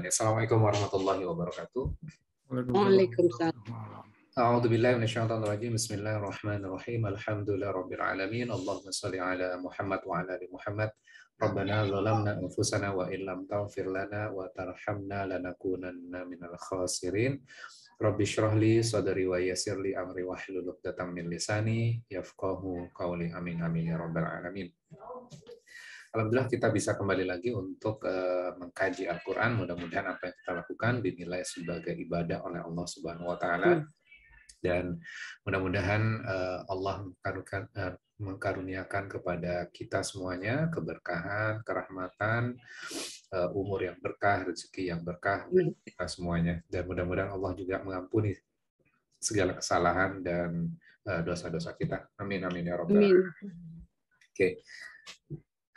Assalamualaikum warahmatullahi wabarakatuh. Waalaikumsalam. A'udzubillahi minasyaitonirrajim. Bismillahirrahmanirrahim. Alhamdulillah rabbil alamin. Allahumma shalli ala Muhammad wa ala ali Muhammad. Rabbana zalamna anfusana wa illam taghfir lana wa tarhamna lanakunanna minal khasirin. Rabbi shrah li sadri wa yassir li amri wahlul 'uqdatam min lisani yafqahu qawli. Amin amin ya rabbal alamin. Alhamdulillah kita bisa kembali lagi untuk mengkaji Al-Quran. Mudah-mudahan apa yang kita lakukan dinilai sebagai ibadah oleh Allah Subhanahu Wa Taala, dan mudah-mudahan Allah mengkaruniakan kepada kita semuanya keberkahan, kerahmatan, umur yang berkah, rezeki yang berkah untuk kita semuanya. Dan mudah-mudahan Allah juga mengampuni segala kesalahan dan dosa-dosa kita. Amin amin ya rabbal alamin. Oke.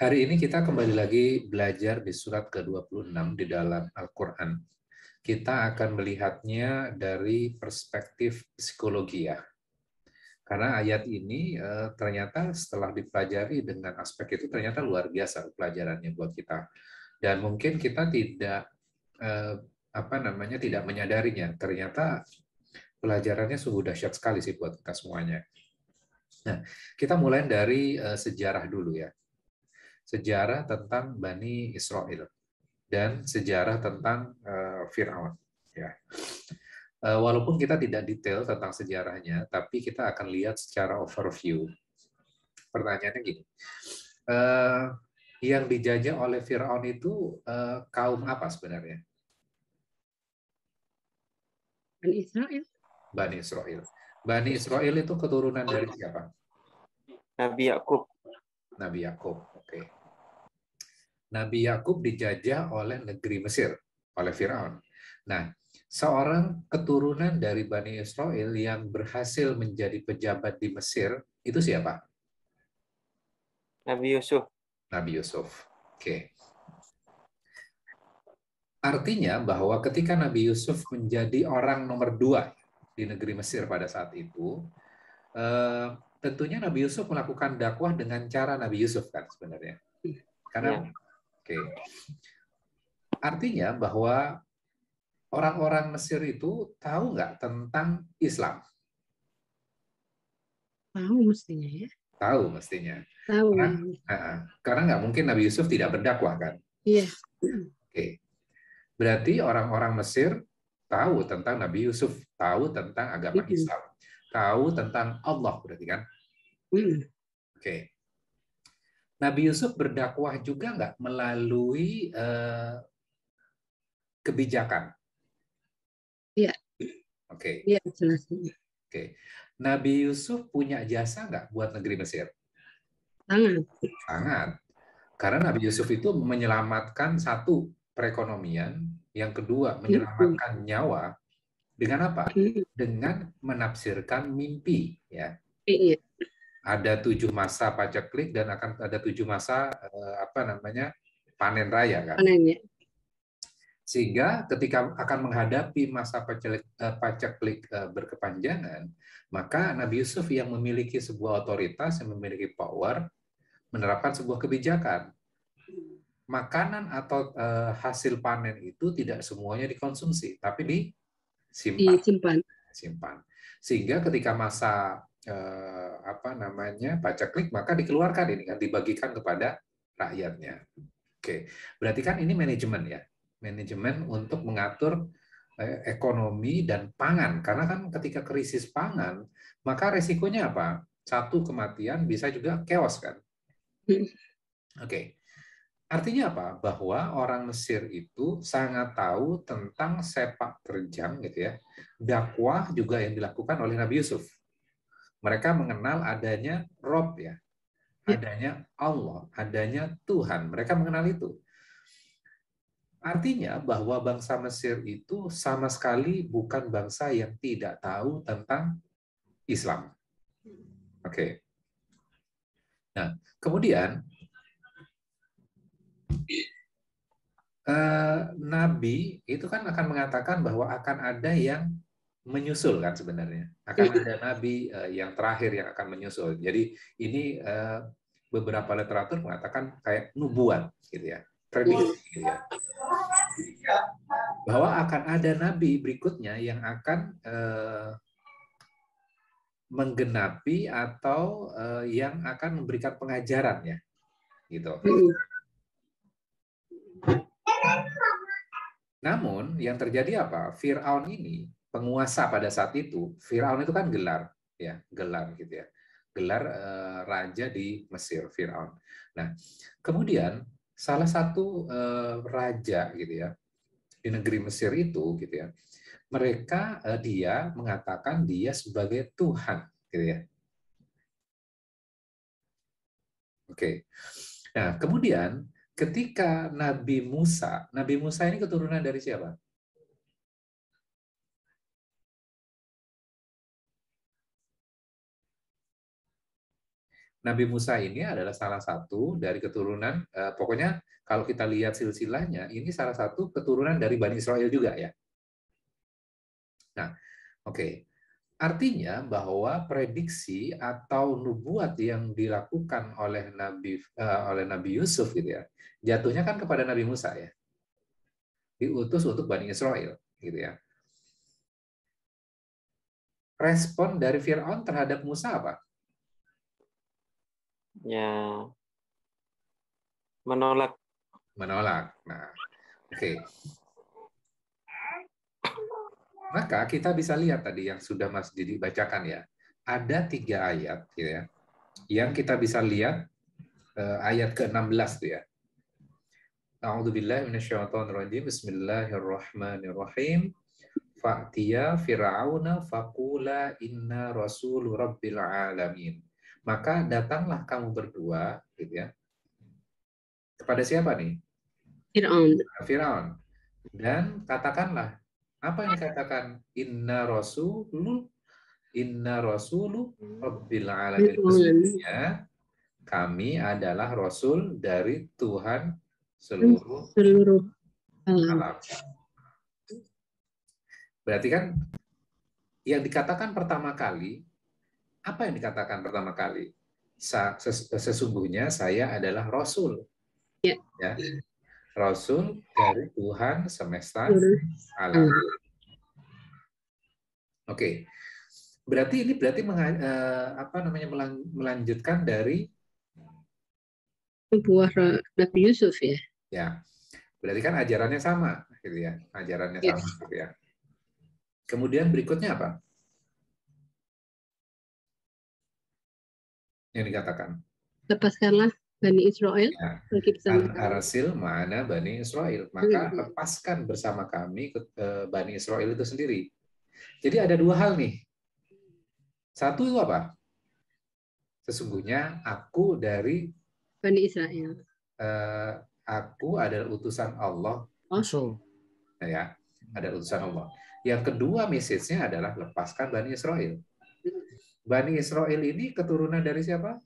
Hari ini kita kembali lagi belajar di surat ke-26 di dalam Al-Quran. Kita akan melihatnya dari perspektif psikologi ya. Karena ayat ini ternyata setelah dipelajari dengan aspek itu ternyata luar biasa pelajarannya buat kita. Dan mungkin kita tidak tidak menyadarinya. Ternyata pelajarannya sungguh dahsyat sekali sih buat kita semuanya. Nah, kita mulai dari sejarah dulu ya. Sejarah tentang Bani Israel dan sejarah tentang Fir'aun. Ya. Walaupun kita tidak detail tentang sejarahnya, tapi kita akan lihat secara overview. Pertanyaannya gini, yang dijajah oleh Fir'aun itu kaum apa sebenarnya? Bani Israel. Bani Israel. Bani Israel itu keturunan dari siapa? Nabi Yakub. Nabi Yakub, oke. Nabi Yakub dijajah oleh negeri Mesir, oleh Firaun. Nah, seorang keturunan dari Bani Israel yang berhasil menjadi pejabat di Mesir, itu siapa? Nabi Yusuf. Nabi Yusuf, oke. Artinya bahwa ketika Nabi Yusuf menjadi orang nomor 2 di negeri Mesir pada saat itu, tentunya Nabi Yusuf melakukan dakwah dengan cara Nabi Yusuf kan sebenarnya. Karena oke. Artinya bahwa orang-orang Mesir itu tahu nggak tentang Islam? Tahu mestinya ya. Tahu mestinya. Tahu. Karena nggak mungkin Nabi Yusuf tidak berdakwah kan? Iya. Oke. Berarti orang-orang Mesir tahu tentang Nabi Yusuf, tahu tentang agama Islam, tahu tentang Allah berarti kan? Oke. Nabi Yusuf berdakwah juga nggak melalui kebijakan? Iya. Oke. Iya, jelas. Oke. Nabi Yusuf punya jasa nggak buat negeri Mesir? Sangat. Sangat. Karena Nabi Yusuf itu menyelamatkan satu, perekonomian, yang kedua menyelamatkan nyawa, dengan apa? Dengan menafsirkan mimpi. Ya. Iya. Ada 7 masa paceklik dan akan ada 7 masa panen raya kan? Panen ya. Sehingga ketika akan menghadapi masa paceklik berkepanjangan, maka Nabi Yusuf yang memiliki sebuah otoritas, yang memiliki power, menerapkan sebuah kebijakan. Makanan atau hasil panen itu tidak semuanya dikonsumsi, tapi disimpan. Sehingga ketika masa paceklik, maka dikeluarkan ini kan, dibagikan kepada rakyatnya. Oke, berarti kan ini manajemen ya. Manajemen untuk mengatur ekonomi dan pangan. Karena kan ketika krisis pangan, maka resikonya apa? Satu, kematian, bisa juga chaos kan? Oke. Artinya apa? Bahwa orang Mesir itu sangat tahu tentang sepak terjang gitu ya. Dakwah juga yang dilakukan oleh Nabi Yusuf. Mereka mengenal adanya Rob ya. Adanya Allah, adanya Tuhan. Mereka mengenal itu. Artinya bahwa bangsa Mesir itu sama sekali bukan bangsa yang tidak tahu tentang Islam. Oke. Nah, kemudian Nabi itu kan akan mengatakan bahwa akan ada yang menyusul kan sebenarnya. Akan ada Nabi yang terakhir yang akan menyusul. Jadi ini beberapa literatur mengatakan kayak nubuat gitu ya. Prediksi gitu ya. bahwa akan ada nabi berikutnya yang akan menggenapi atau yang akan memberikan pengajaran ya, gitu. Namun yang terjadi apa? Fir'aun ini penguasa pada saat itu. Fir'aun itu kan gelar, ya, gelar gitu ya, gelar raja di Mesir, Fir'aun. Nah, kemudian salah satu raja gitu ya di negeri Mesir itu gitu ya, mereka dia mengatakan dia sebagai Tuhan, gitu ya. Oke. Nah, kemudian ketika Nabi Musa ini keturunan dari siapa? Nabi Musa ini adalah salah satu dari keturunan, pokoknya kalau kita lihat silsilahnya, ini salah satu keturunan dari Bani Israel juga ya. Nah, oke. Artinya bahwa prediksi atau nubuat yang dilakukan oleh Nabi Yusuf gitu ya, jatuhnya kan kepada Nabi Musa ya. Diutus untuk Bani Israel gitu ya. Respon dari Fir'aun terhadap Musa apa? Ya, menolak. Menolak. Nah, oke. Maka kita bisa lihat tadi yang sudah Mas Didi bacakan ya. Ada 3 ayat gitu ya, yang kita bisa lihat ayat ke-16 tuh ya. A'udzubillahi minasyaitonirrajim. Bismillahirrahmanirrahim. Fa'tiya fir'auna faqula inna rasulu rabbil alamin. Maka datanglah kamu berdua gitu ya. Kepada siapa nih? Fir'aun. Fir'aun. Dan katakanlah, apa yang dikatakan? Inna rasulu rabbil alamin. Sesungguhnya kami adalah rasul dari Tuhan seluruh alam. Berarti kan yang dikatakan pertama kali, apa yang dikatakan pertama kali? Sesungguhnya saya adalah rasul. Ya. Ya. Rasul dari Tuhan semesta alam. Oke. Berarti ini melanjutkan dari Buah Nabi Yusuf ya. Ya. Berarti kan ajarannya sama gitu ya. Ajarannya sama gitu ya. Kemudian berikutnya apa? Yang dikatakan? Lepaskanlah Bani Israel. Ya. Pergi bersama kami. Arsil mana Bani Israel. Maka lepaskan bersama kami Bani Israel itu sendiri. Jadi ada 2 hal nih. Satu itu apa? Sesungguhnya aku dari Bani Israel. Aku adalah utusan Allah. Rasul. Ya, ada utusan Allah. Yang kedua message-nya adalah lepaskan Bani Israel. Bani Israel ini keturunan dari siapa?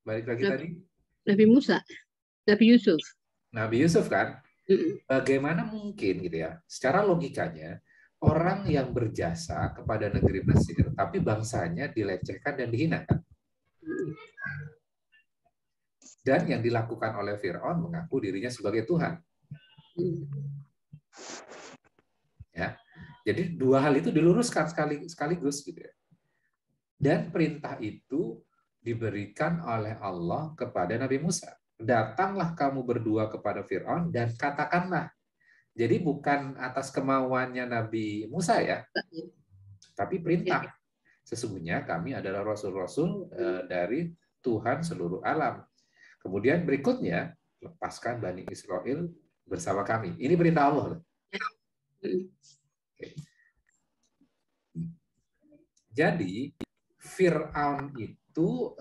Balik lagi tadi. Nabi Musa. Nabi Yusuf. Nabi Yusuf kan? Bagaimana mungkin gitu ya? Secara logikanya, orang yang berjasa kepada negeri Mesir, tapi bangsanya dilecehkan dan dihinakan. Dan yang dilakukan oleh Fir'aun mengaku dirinya sebagai Tuhan. Ya, jadi 2 hal itu diluruskan sekaligus gitu ya. Dan perintah itu diberikan oleh Allah kepada Nabi Musa. Datanglah kamu berdua kepada Fir'aun dan katakanlah. Jadi bukan atas kemauannya Nabi Musa ya, tapi perintah. Sesungguhnya kami adalah rasul-rasul dari Tuhan seluruh alam. Kemudian berikutnya, lepaskan Bani Israel bersama kami. Ini perintah Allah. Oke. Jadi, Fir'aun itu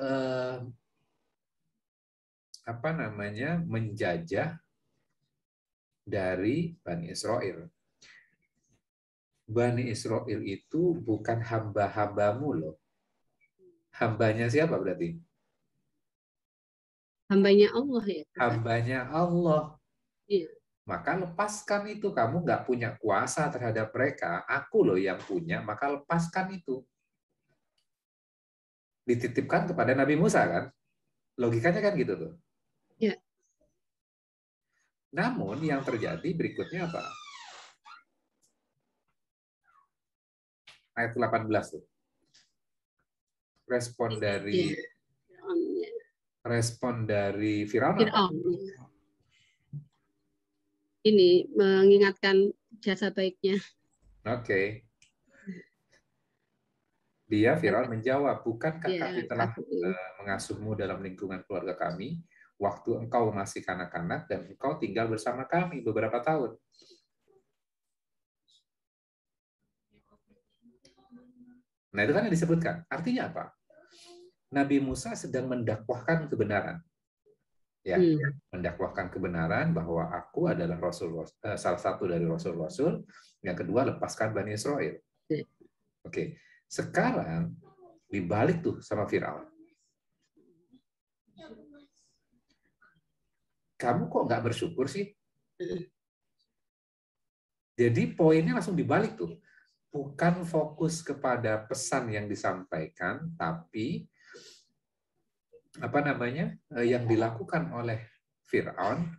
menjajah dari Bani Israel. Bani Israel itu bukan hamba-hambamu loh. Hambanya siapa berarti? Hambanya Allah ya. Hambanya Allah. Iya. Maka lepaskan itu. Kamu nggak punya kuasa terhadap mereka. Aku loh yang punya. Maka lepaskan itu. Dititipkan kepada Nabi Musa kan? Logikanya kan gitu tuh. Ya. Namun yang terjadi berikutnya apa? Ayat 18 tuh. Respon dari Firaun apa? Fir'aun. Ini mengingatkan jasa baiknya. Oke. Dia Firaun menjawab, bukankah Ya, kami telah mengasuhmu dalam lingkungan keluarga kami waktu engkau masih kanak-kanak dan engkau tinggal bersama kami beberapa tahun. Nah, itu kan yang disebutkan. Artinya apa? Nabi Musa sedang mendakwahkan kebenaran. Ya, mendakwahkan kebenaran bahwa aku adalah salah satu dari rasul-rasul. Yang kedua, lepaskan Bani Israel. Oke. Sekarang dibalik tuh sama Firaun. Kamu kok nggak bersyukur sih? Jadi poinnya langsung dibalik tuh. Bukan fokus kepada pesan yang disampaikan, tapi yang dilakukan oleh Firaun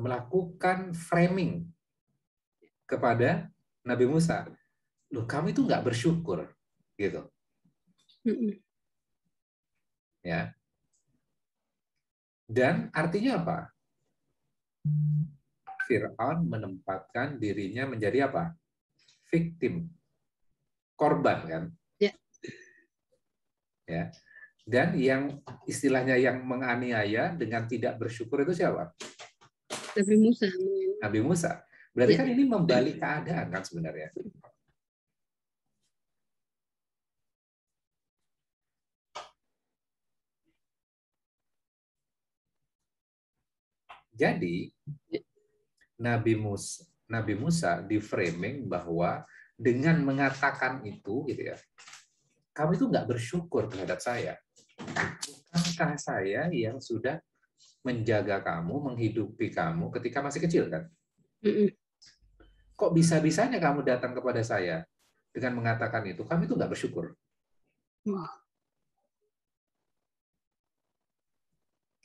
melakukan framing kepada Nabi Musa. Loh, kamu itu nggak bersyukur, gitu. Ya. Dan artinya apa? Firaun menempatkan dirinya menjadi apa? Victim, korban kan? Ya. Ya. Dan yang istilahnya yang menganiaya dengan tidak bersyukur itu siapa? Nabi Musa. Nabi Musa. Berarti kan ini membalik keadaan kan sebenarnya. Jadi Nabi Musa di framing bahwa dengan mengatakan itu, gitu ya, kamu itu nggak bersyukur terhadap saya. Bukankah saya yang sudah menjaga kamu, menghidupi kamu ketika masih kecil kan? Kok bisa-bisanya kamu datang kepada saya dengan mengatakan itu? Kamu itu nggak bersyukur.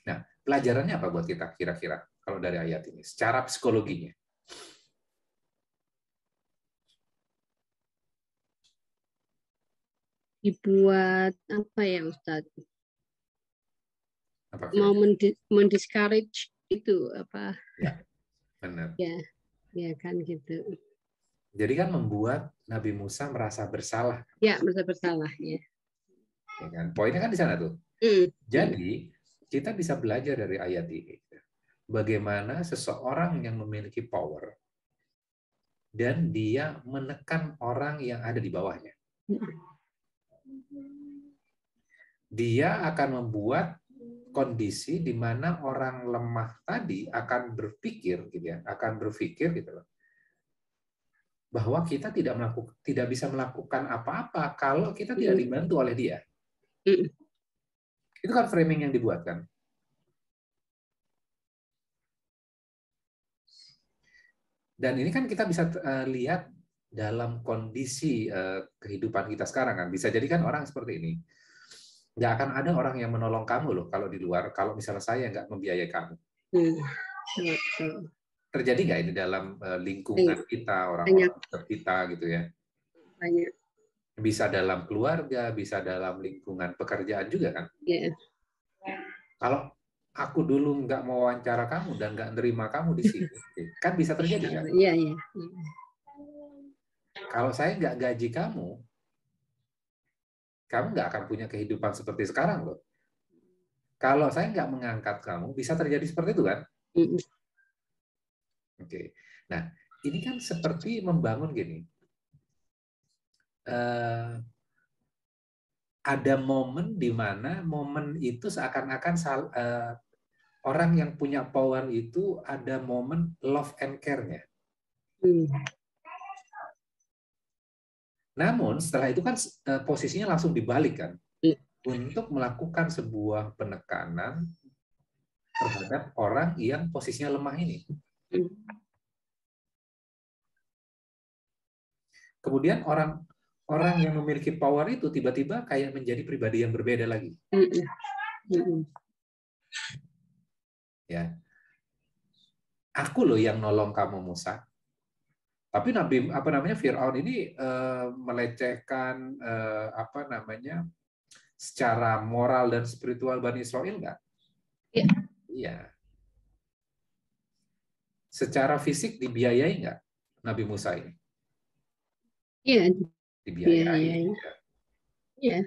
Nah, pelajarannya apa buat kita kira-kira kalau dari ayat ini? Secara psikologinya. Dibuat apa ya Ustadz? Apa mau mendiscourage itu apa? Ya, benar. Ya kan gitu. Jadi kan membuat Nabi Musa merasa bersalah. Ya, merasa bersalah ya. Ya kan? Poinnya kan di sana tuh. Jadi kita bisa belajar dari ayat ini bagaimana seseorang yang memiliki power dan dia menekan orang yang ada di bawahnya. Dia akan membuat kondisi di mana orang lemah tadi akan berpikir gitu ya, akan berpikir gitu loh, bahwa kita tidak bisa melakukan apa-apa kalau kita tidak dibantu oleh dia. Itu kan framing yang dibuatkan. Dan ini kan kita bisa lihat dalam kondisi kehidupan kita sekarang kan. Bisa jadi kan orang seperti ini. Nggak akan ada orang yang menolong kamu loh kalau di luar, kalau misalnya saya nggak membiayai kamu. Terjadi nggak ini dalam lingkungan kita, orang-orang kita gitu ya? Banyak. Bisa dalam keluarga, bisa dalam lingkungan pekerjaan juga kan? Yeah. Kalau aku dulu nggak mau wawancara kamu dan nggak nerima kamu di sini, kan bisa terjadi kan? Iya, iya. Kalau saya nggak gaji kamu nggak akan punya kehidupan seperti sekarang loh. Kalau saya nggak mengangkat kamu, bisa terjadi seperti itu kan? Oke. Nah, ini kan seperti membangun gini. Ada momen di mana momen itu seakan-akan orang yang punya power itu ada momen love and care-nya. Namun setelah itu kan posisinya langsung dibalik kan, untuk melakukan sebuah penekanan terhadap orang yang posisinya lemah ini. Kemudian orang yang memiliki power itu tiba-tiba kayak menjadi pribadi yang berbeda lagi. Ya, aku loh yang nolong kamu Musa, Tapi Nabi Firaun ini melecehkan secara moral dan spiritual Bani Israel nggak? Iya. Iya. Secara fisik dibiayai nggak Nabi Musa ini? Iya, Dibiayai. biayai. Ya. Iya.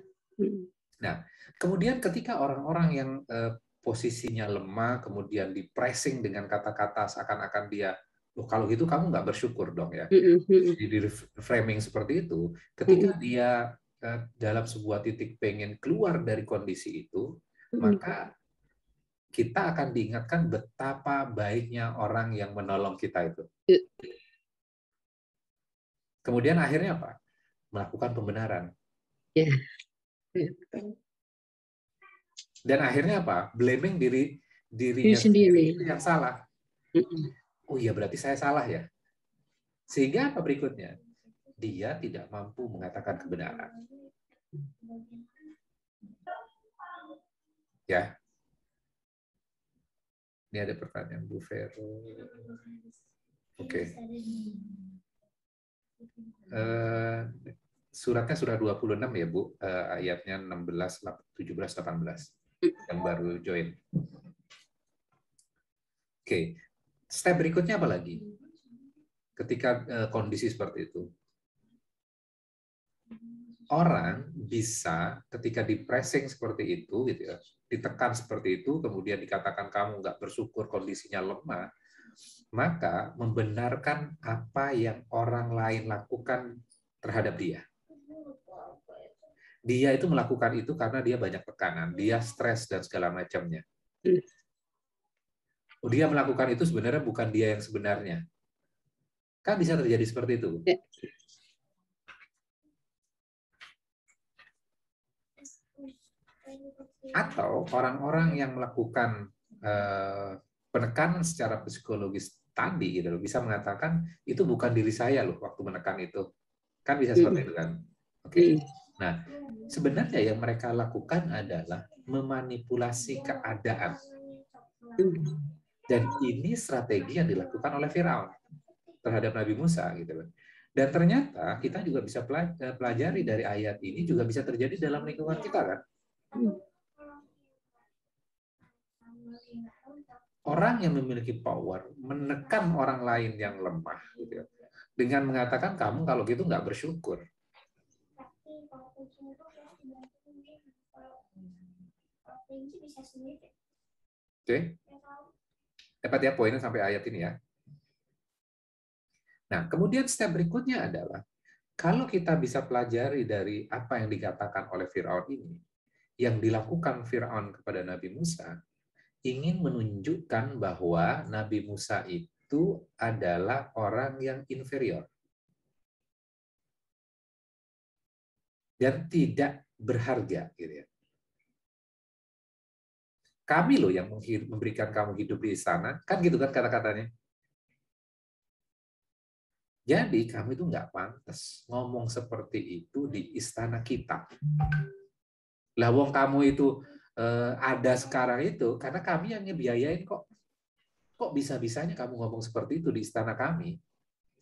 Nah, kemudian ketika orang-orang yang posisinya lemah, kemudian di-pressing dengan kata-kata seakan-akan dia, loh kalau gitu kamu nggak bersyukur dong ya. Di framing seperti itu, ketika dia dalam sebuah titik pengen keluar dari kondisi itu, maka kita akan diingatkan betapa baiknya orang yang menolong kita itu. Kemudian akhirnya apa? Melakukan pembenaran. Ya. Dan akhirnya apa? Blaming dirinya Diri sendiri. itu yang salah. Oh iya, berarti saya salah ya. Sehingga apa berikutnya? Dia tidak mampu mengatakan kebenaran. Ya. Ini ada pertanyaan Bu Vero. Oke. Suratnya sudah 26 ya Bu, ayatnya 16, 17, 18 yang baru join. Oke. Step berikutnya apa lagi? Ketika kondisi seperti itu. Orang bisa ketika di-pressing seperti itu gitu ya, ditekan seperti itu, kemudian dikatakan kamu nggak bersyukur, kondisinya lemah, maka membenarkan apa yang orang lain lakukan terhadap dia. Dia itu melakukan itu karena dia banyak tekanan, dia stres dan segala macamnya. Dia melakukan itu sebenarnya bukan dia yang sebenarnya. Kan bisa terjadi seperti itu. Atau orang-orang yang melakukan penekanan secara psikologis tadi gitu loh, bisa mengatakan itu bukan diri saya loh waktu menekan itu. Kan bisa seperti itu kan. Oke. Nah, sebenarnya yang mereka lakukan adalah memanipulasi keadaan. Dan ini strategi yang dilakukan oleh Firaun terhadap Nabi Musa gitu loh. Dan ternyata kita juga bisa pelajari dari ayat ini juga bisa terjadi dalam lingkungan kita kan. Orang yang memiliki power menekan orang lain yang lemah gitu ya, dengan mengatakan kamu kalau gitu nggak bersyukur. Oke, dapat ya poinnya sampai ayat ini ya. Nah, kemudian step berikutnya adalah kalau kita bisa pelajari dari apa yang dikatakan oleh Firaun ini, yang dilakukan Firaun kepada Nabi Musa, ingin menunjukkan bahwa Nabi Musa itu adalah orang yang inferior dan tidak berharga gitu ya. Kami loh yang memberikan kamu hidup di istana, kan gitu kan kata-katanya. Jadi kamu itu nggak pantas ngomong seperti itu di istana kita. Lah wong kamu itu ada sekarang itu karena kami yang ngebiayain kok. Kok bisa-bisanya kamu ngomong seperti itu di istana kami?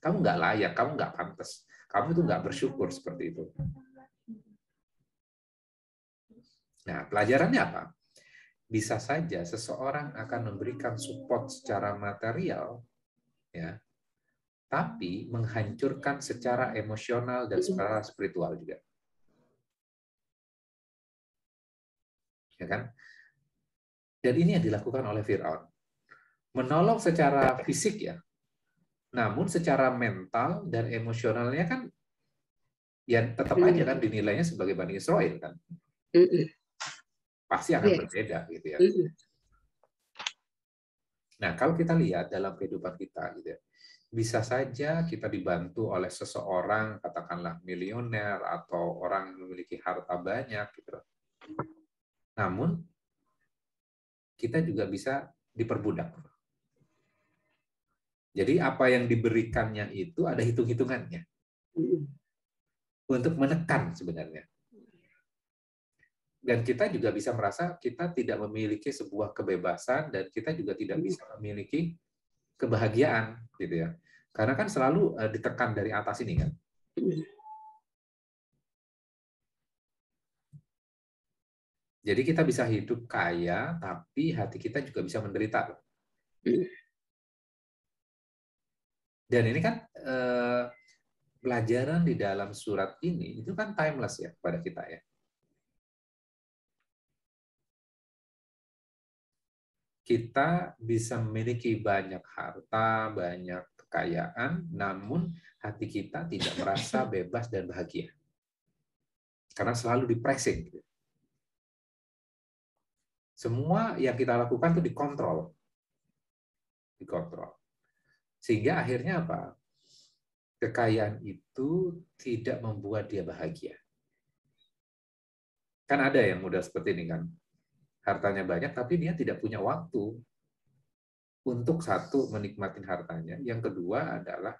Kamu nggak layak, kamu nggak pantas. Kamu itu nggak bersyukur seperti itu. Nah, pelajarannya apa? Bisa saja seseorang akan memberikan support secara material, ya, tapi menghancurkan secara emosional dan secara spiritual juga. Ya kan? Dan ini yang dilakukan oleh Firaun. Menolong secara fisik ya, namun secara mental dan emosionalnya kan ya tetap aja kan dinilainya sebagai Bani Israel kan. Pasti akan berbeda gitu ya. Nah, kalau kita lihat dalam kehidupan kita gitu ya, bisa saja kita dibantu oleh seseorang, katakanlah milioner atau orang yang memiliki harta banyak gitu. Namun kita juga bisa diperbudak. Jadi apa yang diberikannya itu ada hitung-hitungannya untuk menekan sebenarnya. Dan kita juga bisa merasa kita tidak memiliki sebuah kebebasan dan kita juga tidak bisa memiliki kebahagiaan gitu ya. Karena kan selalu ditekan dari atas ini kan. Jadi kita bisa hidup kaya, tapi hati kita juga bisa menderita. Dan ini kan pelajaran di dalam surat ini itu kan timeless ya pada kita ya. Kita bisa memiliki banyak harta, banyak kekayaan, namun hati kita tidak merasa bebas dan bahagia. Karena selalu di-pressing. Semua yang kita lakukan itu dikontrol. Dikontrol. Sehingga akhirnya apa? Kekayaan itu tidak membuat dia bahagia. Kan ada yang mudah seperti ini kan. Hartanya banyak, tapi dia tidak punya waktu untuk satu, menikmati hartanya. Yang kedua adalah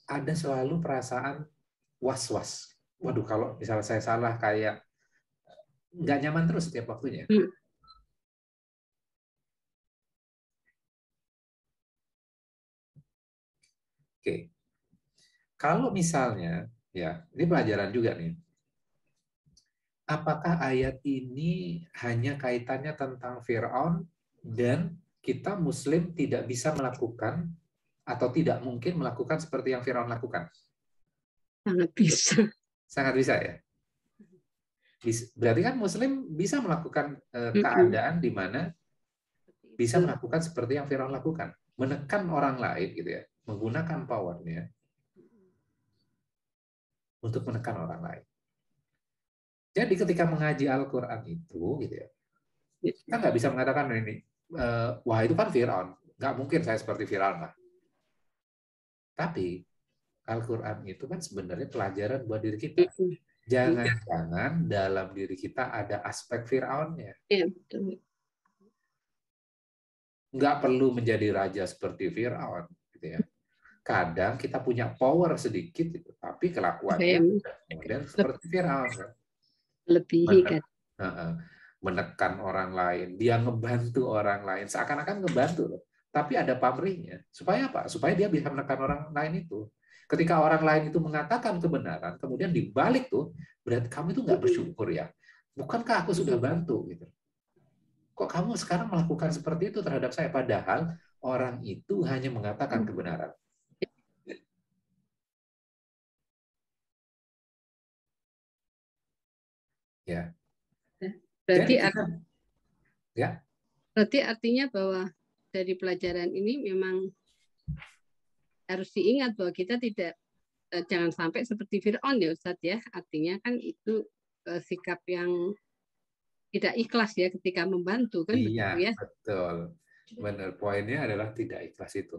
ada selalu perasaan was-was. Waduh, kalau misalnya saya salah, kayak nggak nyaman terus setiap waktunya. Oke. Kalau misalnya, ya, ini pelajaran juga nih. Apakah ayat ini hanya kaitannya tentang Fir'aun dan kita Muslim tidak bisa melakukan atau tidak mungkin melakukan seperti yang Fir'aun lakukan? Sangat bisa. Sangat bisa ya? Berarti kan Muslim bisa melakukan keadaan di mana bisa melakukan seperti yang Fir'aun lakukan. Menekan orang lain gitu ya, menggunakan powernya untuk menekan orang lain. Jadi ketika mengaji Al-Quran itu, gitu ya, kita nggak bisa mengatakan ini, wah itu kan Fir'aun, nggak mungkin saya seperti Fir'aun lah. Tapi Al-Quran itu kan sebenarnya pelajaran buat diri kita. Jangan-jangan dalam diri kita ada aspek Fir'aunnya. Iya, betul. Nggak perlu menjadi raja seperti Fir'aun, gitu ya. Kadang kita punya power sedikit, gitu, tapi kelakuannya kemudian seperti Fir'aun. Kan? Lebihi kan. Menekan orang lain, dia ngebantu orang lain, seakan-akan ngebantu loh. Tapi ada pamrihnya. Supaya apa? Supaya dia bisa menekan orang lain itu. Ketika orang lain itu mengatakan kebenaran, kemudian dibalik tuh, berarti kamu itu nggak bersyukur ya. Bukankah aku sudah bantu? Gitu. Kok kamu sekarang melakukan seperti itu terhadap saya? Padahal orang itu hanya mengatakan kebenaran. Ya. Berarti, ya. Berarti artinya bahwa dari pelajaran ini memang harus diingat bahwa kita tidak jangan sampai seperti Fir'aun ya Ustadz ya. Artinya kan itu sikap yang tidak ikhlas ya ketika membantu kan. Iya, betul ya. Betul. Benar, poinnya adalah tidak ikhlas itu.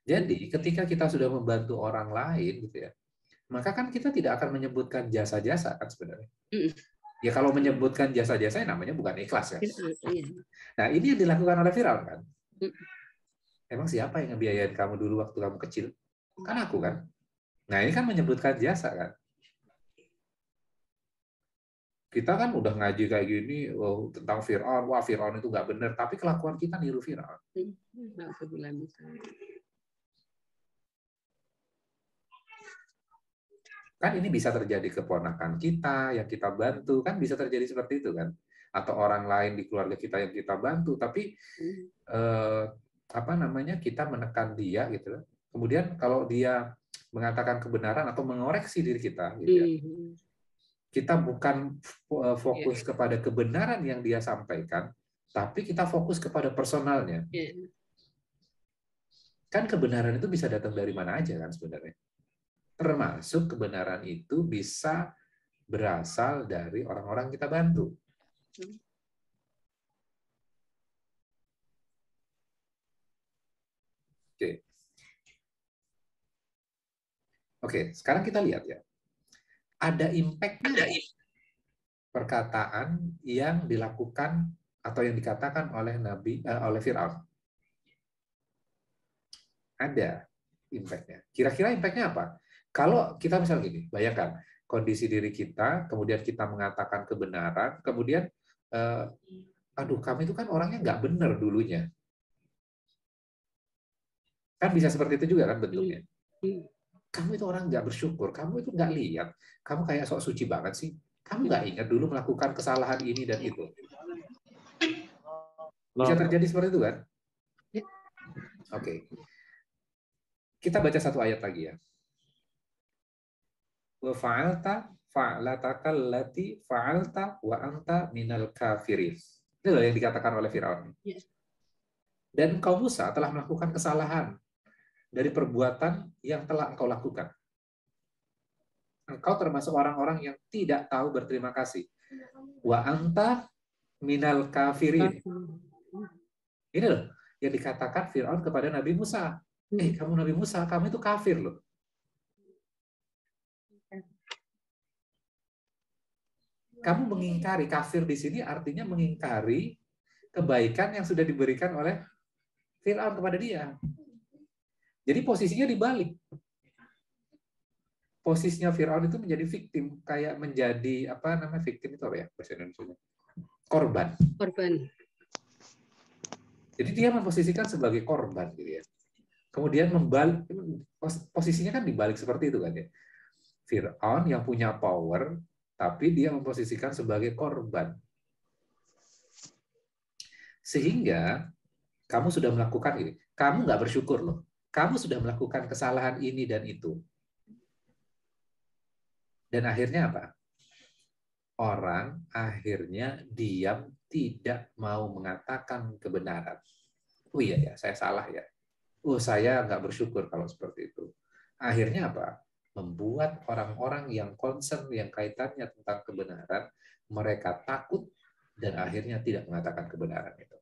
Jadi ketika kita sudah membantu orang lain gitu ya, maka kan kita tidak akan menyebutkan jasa-jasa kan sebenarnya. Ya kalau menyebutkan jasa-jasa namanya bukan ikhlas kan. Nah ini yang dilakukan oleh Fir'aun kan. Emang siapa yang ngebiayain kamu dulu waktu kamu kecil? Kan aku kan. Nah ini kan menyebutkan jasa kan. Kita kan udah ngaji kayak gini tentang Fir'aun, wah Fir'aun itu nggak benar, tapi kelakuan kita niru Fir'aun. Kan ini bisa terjadi keponakan kita yang kita bantu, kan bisa terjadi seperti itu kan, atau orang lain di keluarga kita yang kita bantu, tapi kita menekan dia gitu. Kemudian kalau dia mengatakan kebenaran atau mengoreksi diri kita, gitu ya, kita bukan fokus kepada kebenaran yang dia sampaikan, tapi kita fokus kepada personalnya. Kan kebenaran itu bisa datang dari mana aja kan sebenarnya. Termasuk kebenaran itu bisa berasal dari orang-orang kita bantu. Oke, sekarang kita lihat ya. Ada impact-nya perkataan yang dilakukan atau yang dikatakan oleh oleh Fir'aun. Ada impact-nya. Kira-kira impact-nya apa? Kalau kita misalnya gini, bayangkan kondisi diri kita, kemudian kita mengatakan kebenaran, kemudian, aduh kami itu kan orangnya nggak benar dulunya. Kan bisa seperti itu juga kan bentuknya. Hmm. Kamu itu orang nggak bersyukur, kamu itu nggak lihat, kamu kayak sok suci banget sih. Kamu nggak ingat dulu melakukan kesalahan ini dan itu. Bisa terjadi seperti itu kan? Oke. Kita baca satu ayat lagi ya. Wa fa'alta fa'lataka allati fa'alta wa anta minal kafirin. Itu yang dikatakan oleh Firaun. Dan engkau Musa telah melakukan kesalahan dari perbuatan yang telah engkau lakukan. Engkau termasuk orang-orang yang tidak tahu berterima kasih. Wa anta minal kafirin. Ini loh yang dikatakan Firaun kepada Nabi Musa. Kamu Nabi Musa, kamu itu kafir loh. Kamu mengingkari, kafir di sini artinya mengingkari kebaikan yang sudah diberikan oleh Firaun kepada dia. Jadi posisinya dibalik. Posisinya Firaun itu menjadi victim, kayak menjadi apa namanya victim itu apa ya bahasa Indonesia? Korban. Korban. Jadi dia memposisikan sebagai korban gitu ya. Kemudian membalik, posisinya kan dibalik seperti itu kan ya. Firaun yang punya power, tapi dia memposisikan sebagai korban. Sehingga kamu sudah melakukan ini. Kamu nggak bersyukur loh. Kamu sudah melakukan kesalahan ini dan itu. Dan akhirnya apa? Orang akhirnya diam, tidak mau mengatakan kebenaran. Oh iya ya, saya salah ya. Oh saya nggak bersyukur kalau seperti itu. Akhirnya apa? Membuat orang-orang yang concern, yang kaitannya tentang kebenaran, mereka takut dan akhirnya tidak mengatakan kebenaran itu.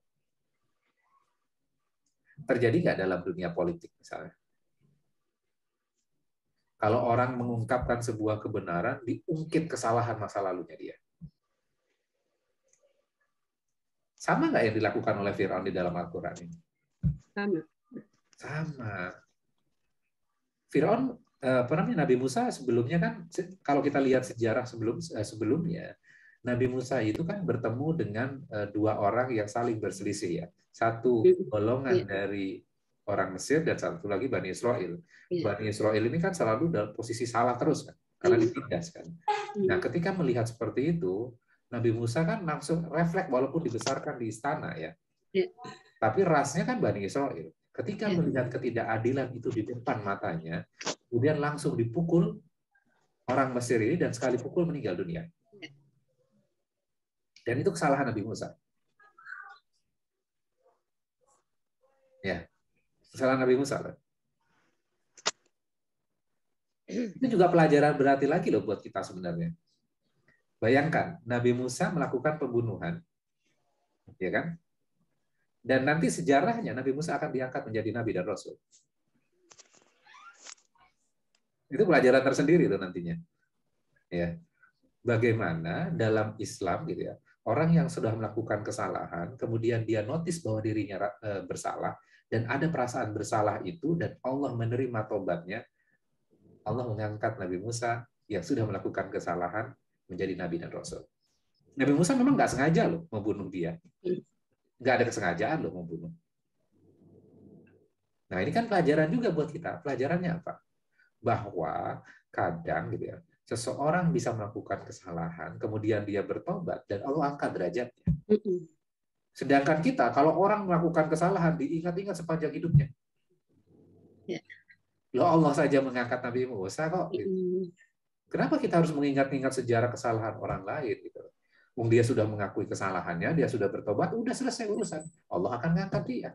Terjadi nggak dalam dunia politik misalnya? Kalau orang mengungkapkan sebuah kebenaran, diungkit kesalahan masa lalunya dia. Sama nggak yang dilakukan oleh Firaun di dalam Al-Quran ini? Sama. Firaun, apa namanya, Nabi Musa sebelumnya kan, kalau kita lihat sejarah sebelumnya, Nabi Musa itu kan bertemu dengan dua orang yang saling berselisih ya. Satu golongan dari orang Mesir dan satu lagi Bani Israel. Bani Israel ini kan selalu dalam posisi salah terus kan, karena ditindas kan. Nah, ketika melihat seperti itu, Nabi Musa kan langsung refleks walaupun dibesarkan di istana ya. Tapi rasnya kan Bani Israel. Ketika melihat ketidakadilan itu di depan matanya, kemudian langsung dipukul orang Mesir ini dan sekali pukul meninggal dunia. Dan itu kesalahan Nabi Musa. Ya, kesalahan Nabi Musa. Itu juga pelajaran berarti lagi loh buat kita sebenarnya. Bayangkan, Nabi Musa melakukan pembunuhan, ya kan? Dan nanti sejarahnya Nabi Musa akan diangkat menjadi Nabi dan Rasul. Itu pelajaran tersendiri itu nantinya. Ya, bagaimana dalam Islam gitu ya, orang yang sudah melakukan kesalahan, kemudian dia notis bahwa dirinya bersalah, dan ada perasaan bersalah itu, dan Allah menerima tobatnya, Allah mengangkat Nabi Musa yang sudah melakukan kesalahan menjadi Nabi dan Rasul. Nabi Musa memang nggak sengaja loh membunuh dia. Nggak ada kesengajaan loh membunuh. Nah ini kan pelajaran juga buat kita. Pelajarannya apa? Bahwa kadang gitu ya, seseorang bisa melakukan kesalahan, kemudian dia bertobat, dan Allah angkat derajatnya. Sedangkan kita, kalau orang melakukan kesalahan, diingat-ingat sepanjang hidupnya. Loh Allah saja mengangkat Nabi Musa kok. Gitu. Kenapa kita harus mengingat-ingat sejarah kesalahan orang lain? Gitu. Dia sudah mengakui kesalahannya, dia sudah bertobat, udah selesai urusan. Allah akan mengangkat dia.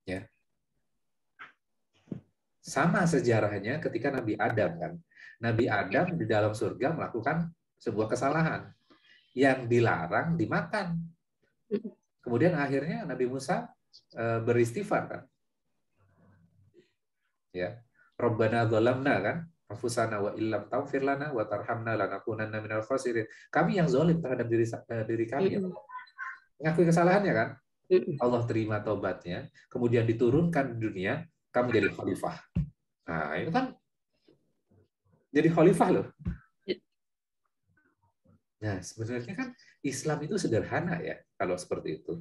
Ya. Sama sejarahnya ketika Nabi Adam kan. Nabi Adam di dalam surga melakukan sebuah kesalahan yang dilarang dimakan. Kemudian akhirnya Nabi Musa beristighfar kan. Ya. Rabbana dzalamna kan, anfusana wa illam taghfir lana wa tarhamna lanakunanna minal khasirin. Kami yang zalim terhadap diri kami ya. Mengakui kesalahannya kan. Allah terima tobatnya, kemudian diturunkan di dunia, kamu jadi khalifah. Nah, itu kan jadi khalifah loh. Nah, sebenarnya kan Islam itu sederhana ya, kalau seperti itu.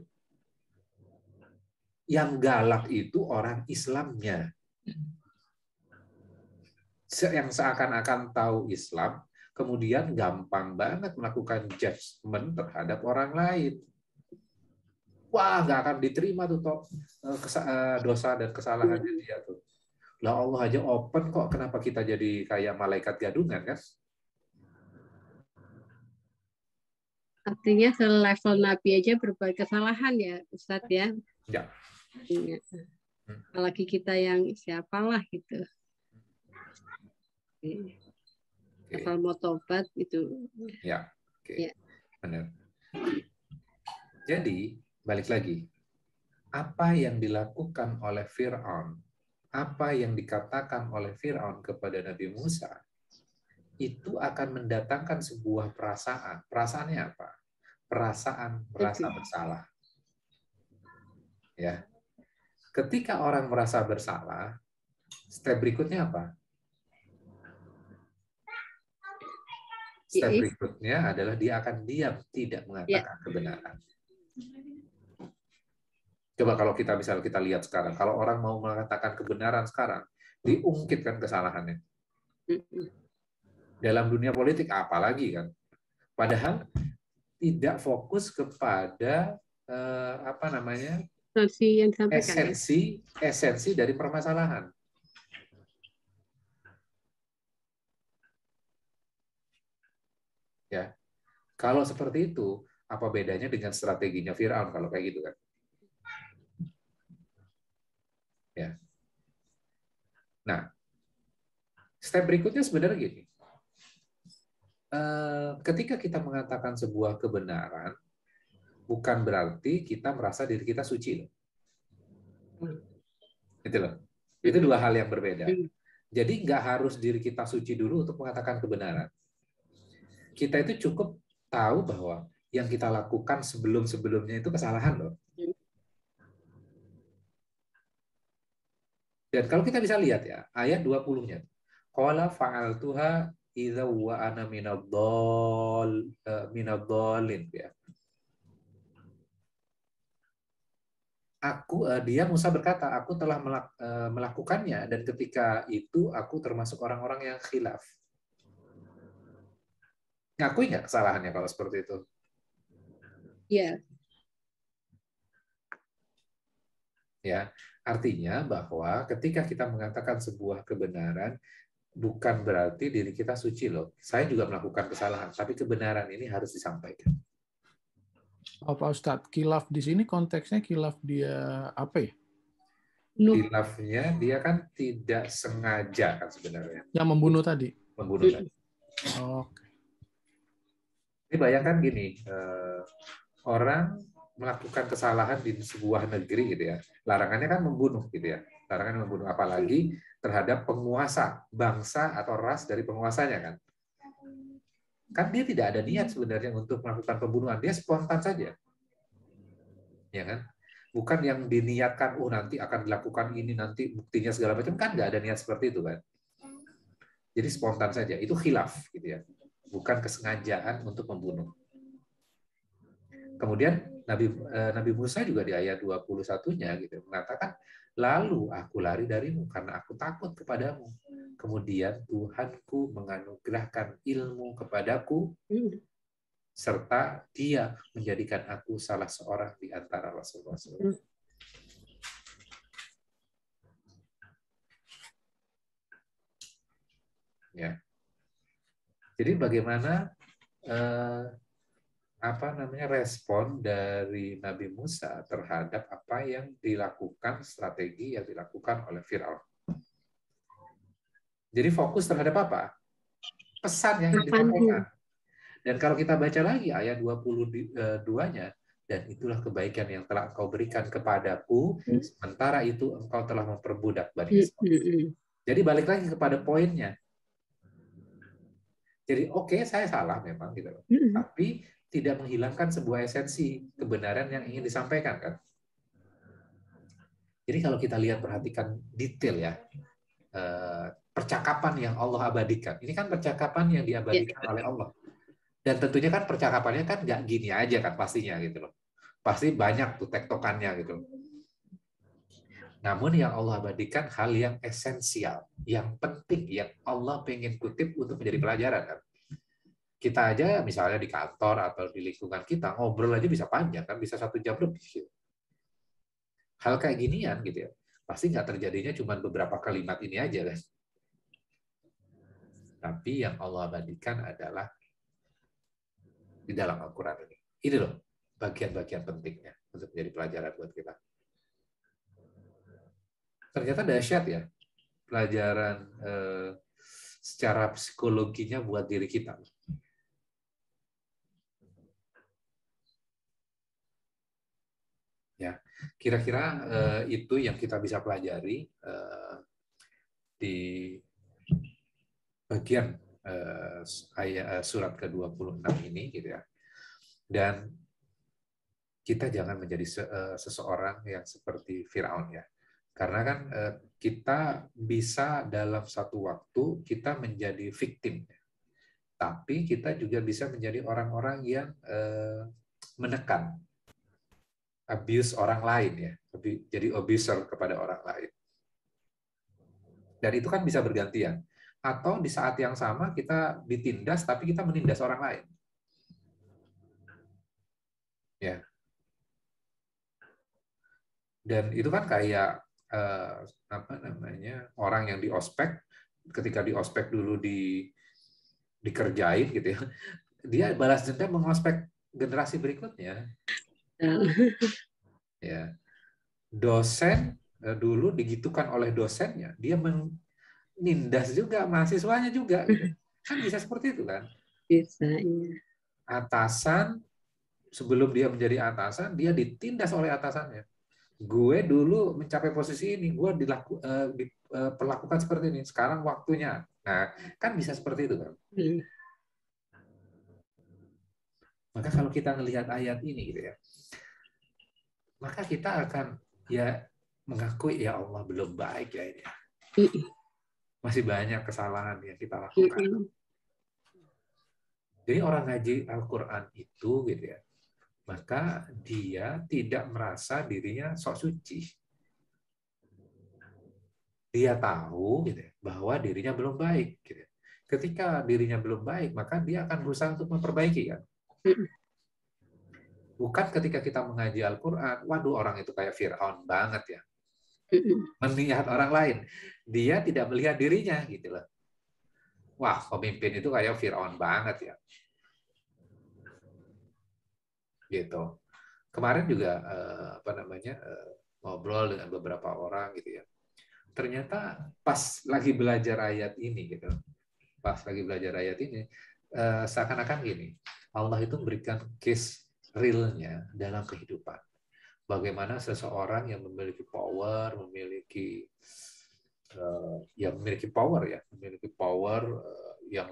Yang galak itu orang Islamnya. Yang seakan-akan tahu Islam, kemudian gampang banget melakukan judgment terhadap orang lain. Wah, nggak akan diterima tuh toh dosa dan kesalahannya dia tuh. Lah Allah aja open kok, kenapa kita jadi kayak malaikat gadungan kan? Artinya selevel Nabi aja berbuat kesalahan ya Ustadz ya. Ya. Iya. Apalagi kita yang siapalah gitu. Asal mau tobat itu. Ya, oke. Ya. Benar. Jadi, balik lagi. Apa yang dilakukan oleh Fir'aun, apa yang dikatakan oleh Fir'aun kepada Nabi Musa, itu akan mendatangkan sebuah perasaan. Perasaannya apa? Perasaan merasa bersalah. Ya. Ketika orang merasa bersalah, step berikutnya apa? Step berikutnya adalah dia akan diam, tidak mengatakan kebenaran. Coba kalau kita lihat sekarang, kalau orang mau mengatakan kebenaran sekarang, diungkitkan kesalahannya. Dalam dunia politik apalagi kan? Padahal tidak fokus kepada esensi dari permasalahan. Ya, kalau seperti itu, apa bedanya dengan strateginya Fir'aun kalau kayak gitu kan? Ya. Nah, step berikutnya sebenarnya gini. Ketika kita mengatakan sebuah kebenaran, bukan berarti kita merasa diri kita suci loh. Gitu loh. Itu dua hal yang berbeda. Jadi nggak harus diri kita suci dulu untuk mengatakan kebenaran. Kita itu cukup tahu bahwa yang kita lakukan sebelum-sebelumnya itu kesalahan loh. Dan kalau kita bisa lihat ya, ayat 20-nya. Qala fa'altuha idza wa ana minadh-dhalin ya. Dia Musa berkata, aku telah melakukannya dan ketika itu aku termasuk orang-orang yang khilaf. Ngakui nggak kesalahannya kalau seperti itu? Iya. Ya, artinya bahwa ketika kita mengatakan sebuah kebenaran, bukan berarti diri kita suci loh. Saya juga melakukan kesalahan, tapi kebenaran ini harus disampaikan. Oh, Pak Ustadz, khilaf di sini konteksnya khilaf dia apa ya? Khilafnya dia kan tidak sengaja kan sebenarnya. Yang membunuh tadi? Membunuh tadi. Oke. Ini bayangkan gini, orang melakukan kesalahan di sebuah negeri gitu ya, larangannya kan membunuh gitu ya, larangan membunuh apalagi terhadap penguasa bangsa atau ras dari penguasanya kan dia tidak ada niat sebenarnya untuk melakukan pembunuhan, dia spontan saja, ya kan, bukan yang diniatkan nanti akan dilakukan ini nanti buktinya segala macam kan nggak ada niat seperti itu kan, jadi spontan saja, itu khilaf gitu ya, bukan kesengajaan untuk membunuh. Kemudian Nabi Musa juga di ayat 21-nya gitu mengatakan, lalu aku lari darimu karena aku takut kepadamu. Kemudian Tuhanku menganugerahkan ilmu kepadaku serta Dia menjadikan aku salah seorang di antara rasul-rasul. Ya. Jadi bagaimana respon dari Nabi Musa terhadap apa yang dilakukan, strategi yang dilakukan oleh Fir'aun. Jadi fokus terhadap apa? Pesan yang disampaikan. Dan kalau kita baca lagi ayat 22-nya, dan itulah kebaikan yang telah engkau berikan kepadaku, sementara itu engkau telah memperbudak Bani Israil. Jadi balik lagi kepada poinnya. Jadi oke, saya salah memang gitu loh. Tapi tidak menghilangkan sebuah esensi kebenaran yang ingin disampaikan kan. Jadi kalau kita lihat perhatikan detail ya, percakapan yang Allah abadikan. Ini kan percakapan yang diabadikan oleh Allah. Dan tentunya kan percakapannya kan nggak gini aja kan pastinya gitu loh. Pasti banyak tuh tektokannya gitu. Namun yang Allah abadikan hal yang esensial, yang penting, yang Allah pengen kutip untuk menjadi pelajaran. Kan? Kita aja misalnya di kantor atau di lingkungan kita, ngobrol aja bisa panjang, kan bisa 1 jam lebih. Gitu. Hal kayak ginian gitu ya, pasti nggak terjadinya cuma beberapa kalimat ini aja kan. Tapi yang Allah abadikan adalah di dalam Al-Quran ini. Ini loh bagian-bagian pentingnya untuk menjadi pelajaran buat kita. Ternyata dahsyat ya pelajaran secara psikologinya buat diri kita. Ya, kira-kira itu yang kita bisa pelajari di bagian ayat surat ke-26 ini gitu ya. Dan kita jangan menjadi seseorang yang seperti Firaun ya. Karena kan kita bisa dalam satu waktu kita menjadi victim. Tapi kita juga bisa menjadi orang-orang yang menekan, abuse orang lain ya. Jadi abuser kepada orang lain. Dan itu kan bisa bergantian. Atau di saat yang sama kita ditindas tapi kita menindas orang lain. Ya. Dan itu kan kayak apa namanya, orang yang di ospek, ketika di ospek dulu dikerjain gitu ya, dia balas dendam mengospek generasi berikutnya. Ya. Dosen dulu digitukan oleh dosennya, dia menindas juga mahasiswanya juga gitu. Kan bisa seperti itu kan. Bisa, iya. Atasan sebelum dia menjadi atasan, dia ditindas oleh atasannya. Gue dulu mencapai posisi ini, gue diperlakukan seperti ini, sekarang waktunya. Nah, kan bisa seperti itu kan. Maka kalau kita melihat ayat ini gitu ya, maka kita akan ya mengakui ya Allah belum baik ya ini. Masih banyak kesalahan yang kita lakukan. Jadi orang ngaji Al-Quran itu gitu ya, maka dia tidak merasa dirinya sok suci. Dia tahu gitu ya, bahwa dirinya belum baik. Gitu. Ketika dirinya belum baik, maka dia akan berusaha untuk memperbaiki kan. Bukan ketika kita mengaji Al-Quran, waduh orang itu kayak Fir'aun banget ya. Melihat orang lain, dia tidak melihat dirinya gitu loh. Wah, pemimpin itu kayak Fir'aun banget ya. Gitu. Kemarin juga apa namanya ngobrol dengan beberapa orang gitu ya. Ternyata pas lagi belajar ayat ini gitu, seakan-akan gini, Allah itu memberikan case realnya dalam kehidupan. Bagaimana seseorang yang memiliki power, memiliki yang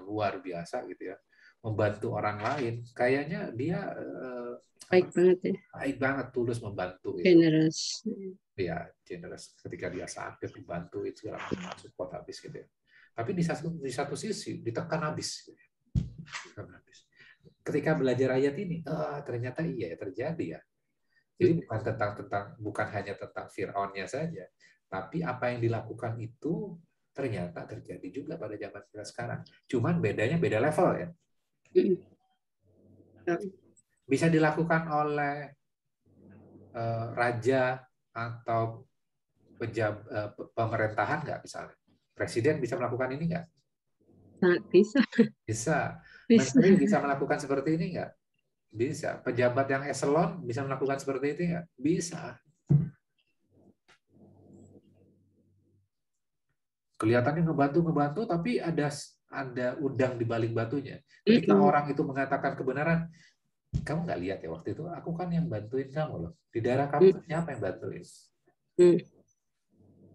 luar biasa gitu ya, membantu orang lain, kayaknya dia Baik banget ya. baik banget, tulus membantu gitu. Generous. Ya, generous ketika dia sakit dibantu itu segala macam, support habis gitu ya. Tapi di satu sisi ditekan habis. Gitu. Ketika belajar ayat ini, ternyata iya ya terjadi ya. Jadi bukan hanya tentang Fir'aunnya saja, tapi apa yang dilakukan itu ternyata terjadi juga pada zaman kita sekarang. Cuman bedanya beda level ya. Bisa dilakukan oleh raja atau pemerintahan nggak misalnya? Presiden bisa melakukan ini nggak? Sangat bisa. Bisa. Menteri bisa melakukan seperti ini nggak? Bisa. Pejabat yang eselon bisa melakukan seperti itu nggak? Bisa. Kelihatannya ngebantu, tapi ada udang di balik batunya. Ketika orang itu mengatakan kebenaran, kamu nggak lihat ya waktu itu, aku kan yang bantuin kamu loh. Di daerah kamu siapa yang bantuin?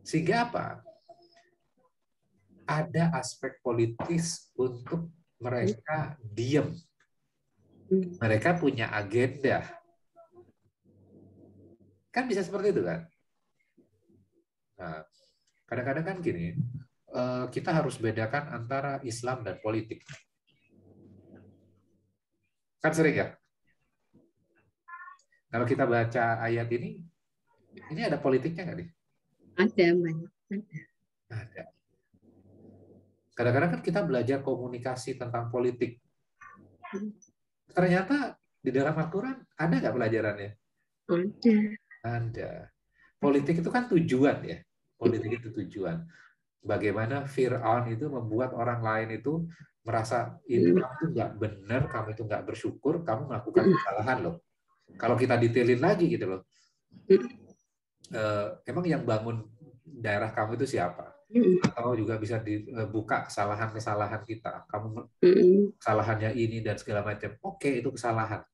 Sehingga apa? Ada aspek politis untuk mereka diam. Mereka punya agenda. Kan bisa seperti itu kan? Nah, kadang-kadang kan gini, kita harus bedakan antara Islam dan politik. Kan sering ya? Kalau kita baca ayat ini ada politiknya nggak nih? Ada banyak. Ada. Kadang-kadang kan kita belajar komunikasi tentang politik. Ternyata di dalam Al-Quran ada nggak pelajarannya? Ada. Ada. Politik itu kan tujuan ya. Politik itu tujuan. Bagaimana Fir'aun itu membuat orang lain itu merasa ini kamu itu nggak benar, kamu itu nggak bersyukur, kamu melakukan kesalahan loh. Kalau kita detailin lagi gitu loh, emang yang bangun daerah kamu itu siapa? Atau juga bisa dibuka kesalahan-kesalahan kita. Kamu kesalahannya ini dan segala macam. Oke, itu kesalahan.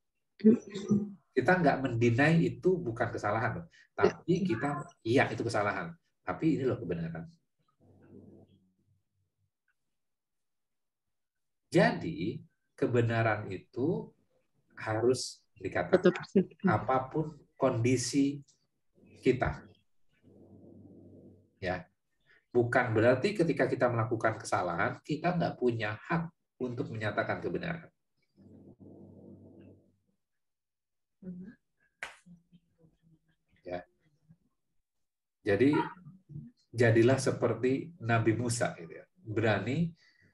Kita nggak mendinai itu bukan kesalahan loh. Tapi kita, iya itu kesalahan. Tapi ini loh kebenaran. Jadi, kebenaran itu harus dikatakan apapun kondisi kita. Ya. Bukan berarti ketika kita melakukan kesalahan, kita nggak punya hak untuk menyatakan kebenaran. Ya. Jadi, jadilah seperti Nabi Musa. Gitu ya. Berani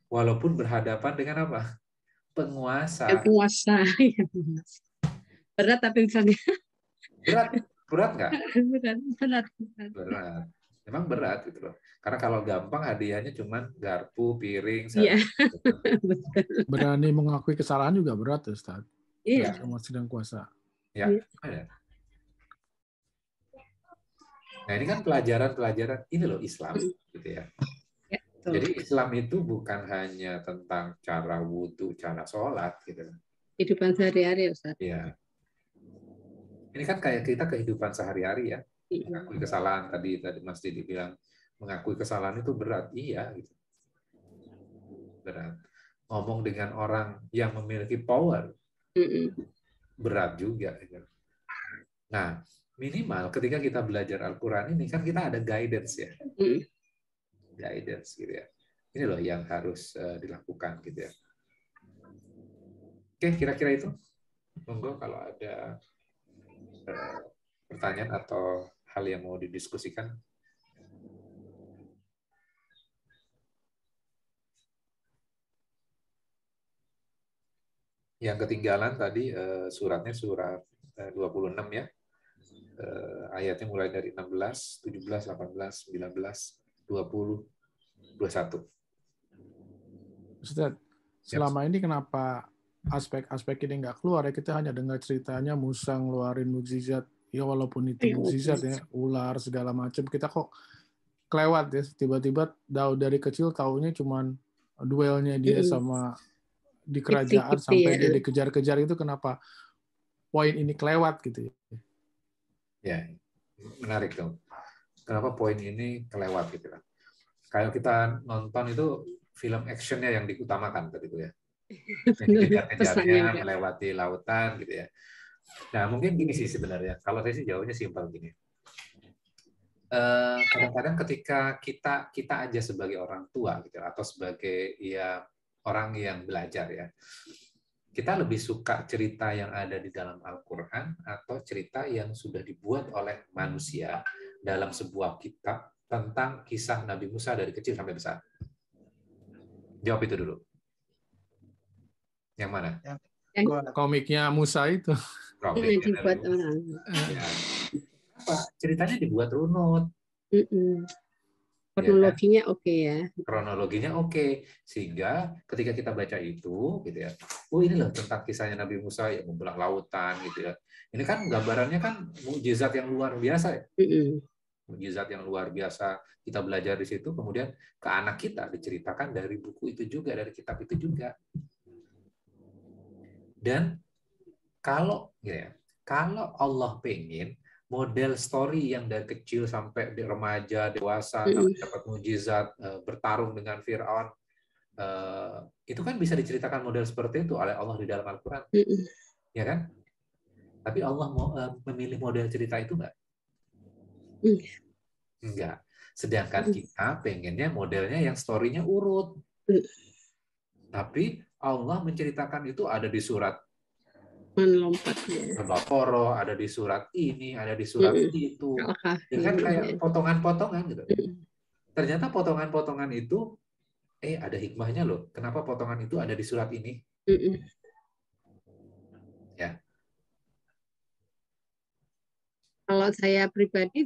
walaupun berhadapan dengan apa? Penguasa. Penguasa. Berat tapi misalnya. Berat nggak? Berat. Memang berat gitu loh. Karena kalau gampang hadiahnya cuma garpu, piring, Iya. Berani mengakui kesalahan juga berat, Ustaz. Iya. Sama sedang kuasa. Ya. Nah ini kan pelajaran-pelajaran ini loh Islam, gitu ya. Jadi Islam itu bukan hanya tentang cara wudhu, cara sholat, gitu. Kehidupan sehari-hari, Ustaz. Iya. Ini kan kayak kita kehidupan sehari-hari ya. Mengakui kesalahan tadi Mas Didi bilang mengakui kesalahan itu berat, iya. Gitu. Berat. Ngomong dengan orang yang memiliki power, berat juga. Gitu. Nah, minimal ketika kita belajar Al-Quran ini kan kita ada guidance ya. Guidance gitu ya. Ini loh yang harus dilakukan gitu ya. Oke, kira-kira itu. Monggo kalau ada pertanyaan atau hal yang mau didiskusikan. Yang ketinggalan tadi suratnya surat 26 ya. Ayatnya mulai dari 16, 17, 18, 19, 20, 21. Ustaz, selama ini kenapa aspek-aspek ini nggak keluar ya? Kita hanya dengar ceritanya Musa ngeluarin mukjizat, ya walaupun itu mukjizat ya, ular segala macam, kita kok kelewat ya. Tiba-tiba dari kecil taunya cuman duelnya dia sama di kerajaan sampai dia dikejar-kejar, itu kenapa poin ini kelewat gitu ya? Ya, menarik dong. Kenapa poin ini kelewat gitu kan? Kalau kita nonton itu film actionnya yang diutamakan tadi itu ya. Kejar-kejarnya melewati lautan gitu ya. Nah mungkin gini sih sebenarnya. Kalau saya sih jawabnya simpel gini. Kadang-kadang ketika kita aja sebagai orang tua gitu atau sebagai ya orang yang belajar ya, kita lebih suka cerita yang ada di dalam Al-Quran atau cerita yang sudah dibuat oleh manusia dalam sebuah kitab tentang kisah Nabi Musa dari kecil sampai besar. Jawab itu dulu. Yang mana? Komiknya Musa itu. Komiknya dibuat orang. Ya. Apa? Ceritanya dibuat runut. Kronologinya oke ya. Kronologinya oke. Sehingga ketika kita baca itu, gitu ya, oh ini loh tentang kisahnya Nabi Musa yang membelah lautan, gitu ya. Ini kan gambarannya kan mukjizat yang luar biasa ya. Mukjizat yang luar biasa. Kita belajar di situ, kemudian ke anak kita diceritakan dari buku itu juga, dari kitab itu juga. Dan kalau Allah pengen model story yang dari kecil sampai di remaja, dewasa, dapat mukjizat, bertarung dengan Fir'aun, itu kan bisa diceritakan model seperti itu oleh Allah di dalam Al-Quran. Ya kan? Tapi Allah memilih model cerita itu enggak? Enggak. Sedangkan kita pengennya modelnya yang story-nya urut. Tapi Allah menceritakan itu ada di surat melompat ya. Al-Baqarah, ada di surat ini, ada di surat itu. Dengan kayak potongan-potongan gitu. Ternyata potongan-potongan itu ada hikmahnya loh. Kenapa potongan itu ada di surat ini? Ya. Kalau saya pribadi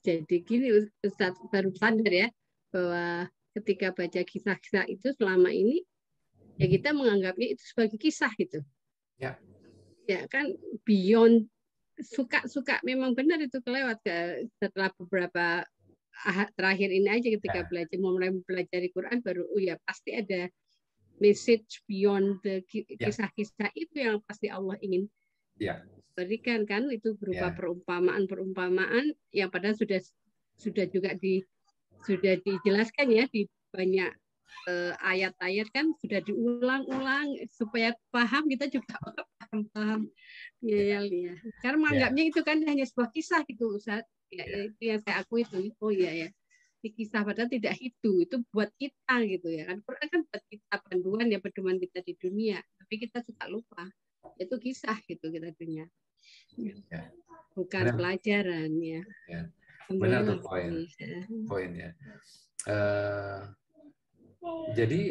jadi gini, Ustaz, baru sadar ya bahwa ketika baca kisah-kisah itu selama ini ya kita menganggapnya itu sebagai kisah gitu. Ya. Ya kan beyond suka memang benar itu kelewat setelah beberapa terakhir ini aja ketika belajar mulai mempelajari Quran baru ya pasti ada message beyond kisah-kisah itu yang pasti Allah ingin berikan kan itu berupa perumpamaan yang padahal sudah juga sudah dijelaskan ya di banyak ayat-ayat kan sudah diulang-ulang supaya paham kita juga paham ya. Karena menganggapnya itu kan hanya sebuah kisah gitu Ustaz. Ya, itu yang saya akui itu. Oh iya ya. Di kisah padahal tidak itu buat kita gitu ya kan. Quran kan buat kita panduan ya pedoman kita di dunia. Tapi kita suka lupa. Itu kisah gitu kita dunia. Bukan pelajaran ya. Benar tuh poinnya. Jadi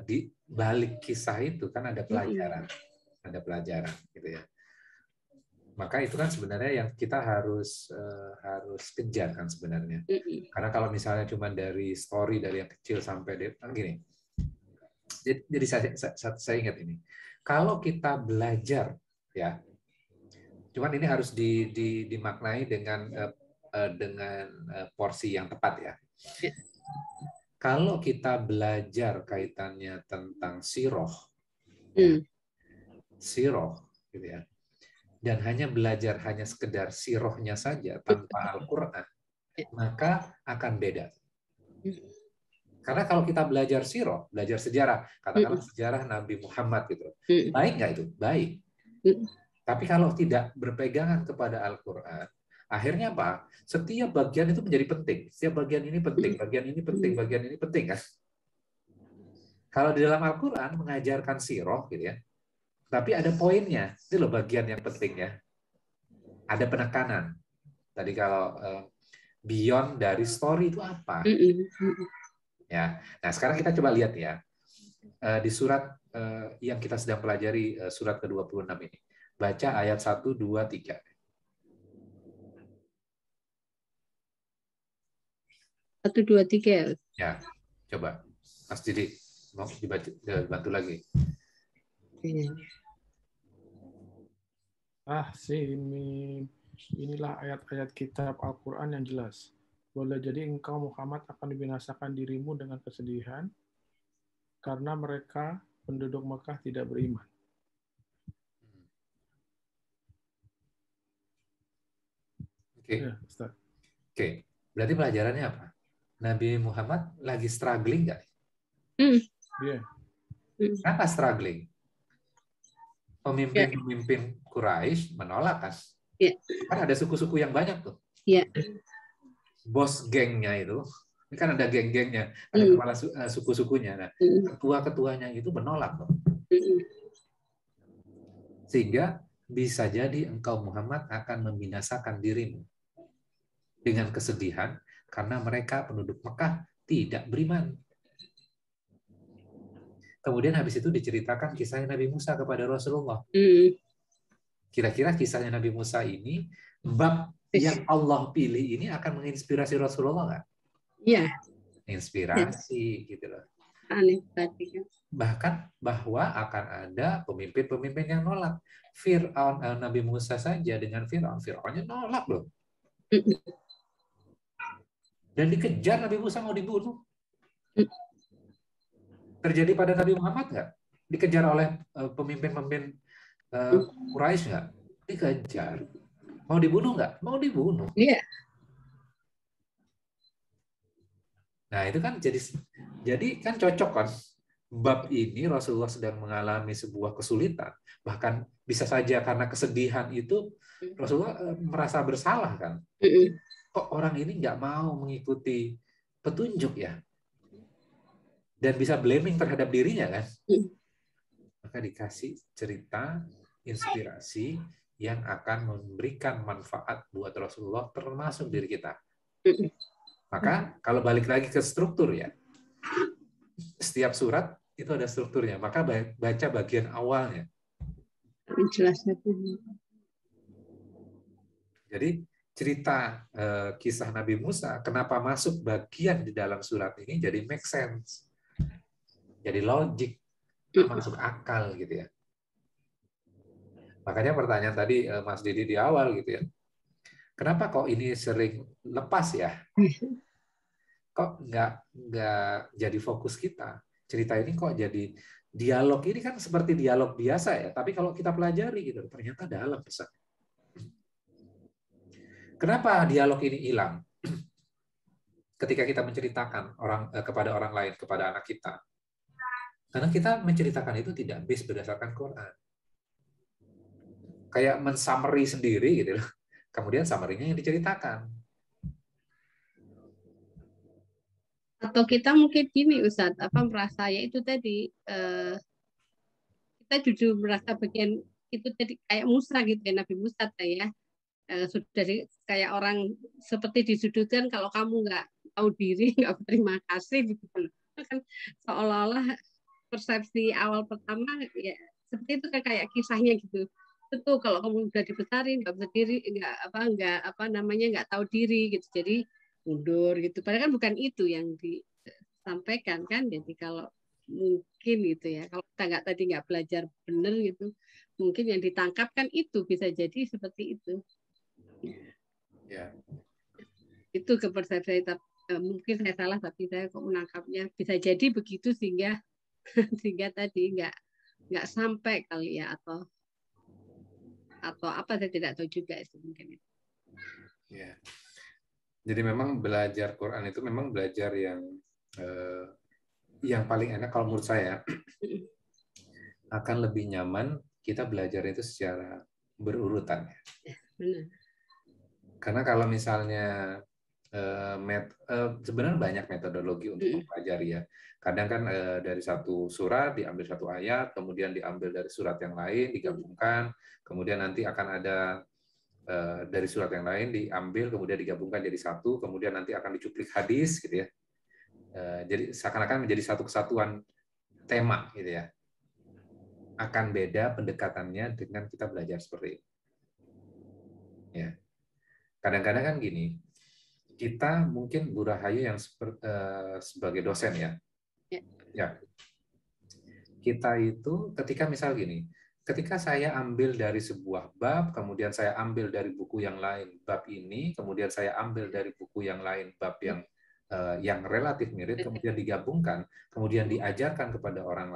di balik kisah itu kan ada pelajaran, gitu ya. Maka itu kan sebenarnya yang kita harus kejar kan sebenarnya. Karena kalau misalnya cuma dari story dari yang kecil sampai gini. Jadi saya ingat ini. Kalau kita belajar ya, cuman ini harus dimaknai dengan porsi yang tepat ya. Kalau kita belajar kaitannya tentang siroh, gitu ya, dan hanya belajar hanya sekedar sirohnya saja tanpa Al-Quran, maka akan beda. Karena kalau kita belajar siroh, belajar sejarah, katakanlah sejarah Nabi Muhammad gitu, baik nggak itu? Baik. Tapi kalau tidak berpegangan kepada Al-Quran, akhirnya apa? Setiap bagian itu menjadi penting. Setiap bagian ini penting, bagian ini penting, bagian ini penting kan? Kalau di dalam Al-Quran mengajarkan siroh, gitu ya, tapi ada poinnya. Itu loh bagian yang penting ya. Ada penekanan. Tadi kalau beyond dari story itu apa? Ya. Nah sekarang kita coba lihat ya di surat yang kita sedang pelajari surat ke-26 ini. Baca ayat 1, 2, 3. 1, 2, 3. Ya, coba. Mas Didi, mau dibantu lagi. Inilah ayat-ayat kitab Al-Quran yang jelas. Boleh jadi engkau Muhammad akan dibinasakan dirimu dengan kesedihan karena mereka penduduk Mekah tidak beriman. Oke. Berarti pelajarannya apa? Nabi Muhammad lagi struggling nggak? Kenapa struggling? Pemimpin Quraisy menolak kan? Kan ada suku-suku yang banyak tuh. Bos gengnya itu, ini kan ada geng-gengnya, ada kepala suku-sukunya. Nah, ketua-ketuanya itu menolak tuh. Sehingga bisa jadi engkau Muhammad akan membinasakan dirimu dengan kesedihan karena mereka penduduk Mekah tidak beriman. Kemudian habis itu diceritakan kisahnya Nabi Musa kepada Rasulullah. Kira-kira kisahnya Nabi Musa ini, bab yang Allah pilih ini akan menginspirasi Rasulullah nggak? Iya. Inspirasi, gitu loh. Bahkan bahwa akan ada pemimpin-pemimpin yang nolak. Fir'aun, Nabi Musa saja dengan Fir'aunnya nolak loh. Dan dikejar Nabi Musa mau dibunuh. Terjadi pada Nabi Muhammad nggak? Dikejar oleh pemimpin-pemimpin Quraisy nggak? Dikejar. Mau dibunuh nggak? Mau dibunuh. Iya. Nah itu kan jadi kan cocok kan? Bab ini Rasulullah sedang mengalami sebuah kesulitan. Bahkan bisa saja karena kesedihan itu Rasulullah merasa bersalah kan? Kok orang ini nggak mau mengikuti petunjuk ya? Dan bisa blaming terhadap dirinya kan? Maka dikasih cerita inspirasi yang akan memberikan manfaat buat Rasulullah termasuk diri kita. Maka kalau balik lagi ke struktur ya, setiap surat itu ada strukturnya. Maka baca bagian awalnya. Jadi cerita kisah Nabi Musa, kenapa masuk bagian di dalam surat ini jadi make sense. Jadi logik, masuk akal gitu ya. Makanya pertanyaan tadi Mas Didi di awal gitu ya. Kenapa kok ini sering lepas ya? Kok nggak jadi fokus kita? Cerita ini kok jadi dialog ini kan seperti dialog biasa ya, tapi kalau kita pelajari gitu ternyata dalam pesan. Kenapa dialog ini hilang? Ketika kita menceritakan kepada orang lain, kepada anak kita. Karena kita menceritakan itu tidak based berdasarkan Quran. Kayak men-summary sendiri gitu loh. Kemudian summary-nya yang diceritakan. Atau kita mungkin gini Ustadz, merasa ya itu tadi kita jujur merasa bagian itu tadi kayak Musa gitu ya, Nabi Musa ya. Sudah kayak orang seperti disudutkan kalau kamu nggak tahu diri, nggak berterima kasih gitu. Kan seolah-olah persepsi awal pertama ya seperti itu kayak kisahnya gitu. Itu kalau kamu udah dibesarin nggak bisa diri, nggak tahu diri gitu. Jadi mundur gitu. Padahal kan bukan itu yang disampaikan kan. Jadi kalau mungkin gitu ya, kalau kita nggak belajar benar gitu, mungkin yang ditangkap kan itu bisa jadi seperti itu. Ya. Itu kepersepsian, mungkin saya salah tapi saya kok menangkapnya bisa jadi begitu sehingga tadi nggak sampai kali ya atau apa saya tidak tahu juga itu mungkin. Ya. Jadi memang belajar Quran itu memang belajar yang paling enak kalau menurut saya akan lebih nyaman kita belajar itu secara berurutan. Benar. Karena kalau misalnya sebenarnya banyak metodologi untuk mempelajari ya. Kadang kan dari satu surat diambil satu ayat, kemudian diambil dari surat yang lain digabungkan, kemudian nanti akan ada dari surat yang lain diambil kemudian digabungkan jadi satu, kemudian nanti akan dicuplik hadis gitu ya. Jadi seakan-akan menjadi satu kesatuan tema gitu ya. Akan beda pendekatannya dengan kita belajar seperti ini. Ya. Kadang-kadang kan gini, kita mungkin Bu Rahayu yang sebagai dosen ya. Ya. Kita itu ketika misal gini, ketika saya ambil dari sebuah bab, kemudian saya ambil dari buku yang lain bab ini, kemudian saya ambil dari buku yang lain bab yang relatif mirip, kemudian digabungkan, kemudian diajarkan kepada orang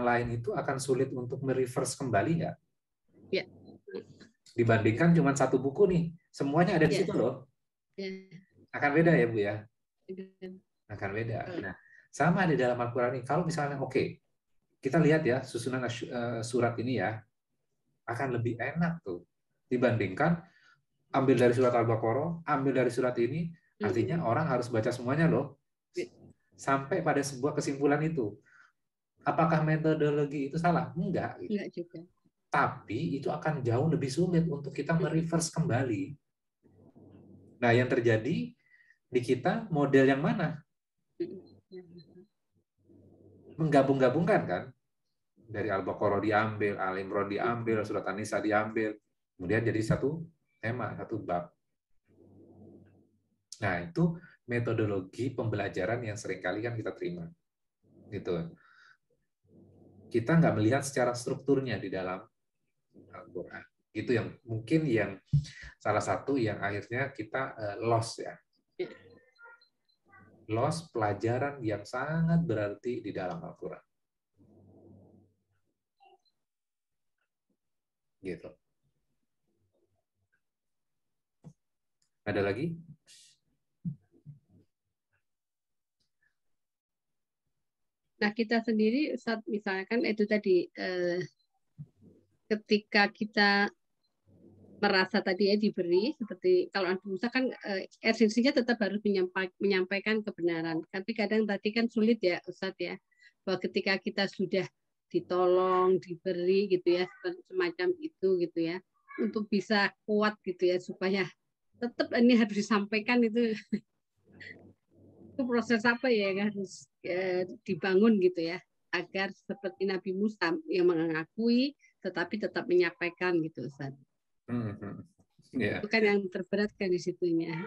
lain itu akan sulit untuk mereverse kembali nggak? Ya. Dibandingkan cuma satu buku nih, semuanya ada di situ loh. Akan beda ya Bu ya? Akan beda. Nah, sama di dalam Al-Quran ini. Kalau misalnya kita lihat ya susunan surat ini ya, akan lebih enak tuh dibandingkan ambil dari surat Al-Baqarah, ambil dari surat ini, artinya orang harus baca semuanya loh. Sampai pada sebuah kesimpulan itu. Apakah metodologi itu salah? Enggak. Gitu. Enggak juga. Tapi itu akan jauh lebih sulit untuk kita mereverse kembali. Nah, yang terjadi di kita model yang mana? Menggabung-gabungkan kan? Dari Al-Baqarah diambil, Al-Imran diambil, Surat An-Nisa diambil, kemudian jadi satu tema, satu bab. Nah, itu metodologi pembelajaran yang seringkali kan kita terima. Gitu. Kita nggak melihat secara strukturnya di dalam Al-Quran. Itu yang mungkin yang salah satu yang akhirnya kita lost ya. Lost pelajaran yang sangat berarti di dalam Al-Quran. Gitu. Ada lagi? Nah, kita sendiri saat misalkan itu tadi ketika kita merasa tadi ya diberi seperti kalau Nabi Musa kan esensinya tetap harus menyampaikan kebenaran. Tapi kadang tadi kan sulit ya Ustadz ya, bahwa ketika kita sudah ditolong, diberi gitu ya, semacam itu gitu ya, untuk bisa kuat gitu ya, supaya tetap ini harus disampaikan itu proses apa ya yang harus dibangun gitu ya, agar seperti Nabi Musa yang mengakui tetapi tetap menyampaikan gitu, Ustaz. Yeah. Itu kan yang terberat kan di situnya.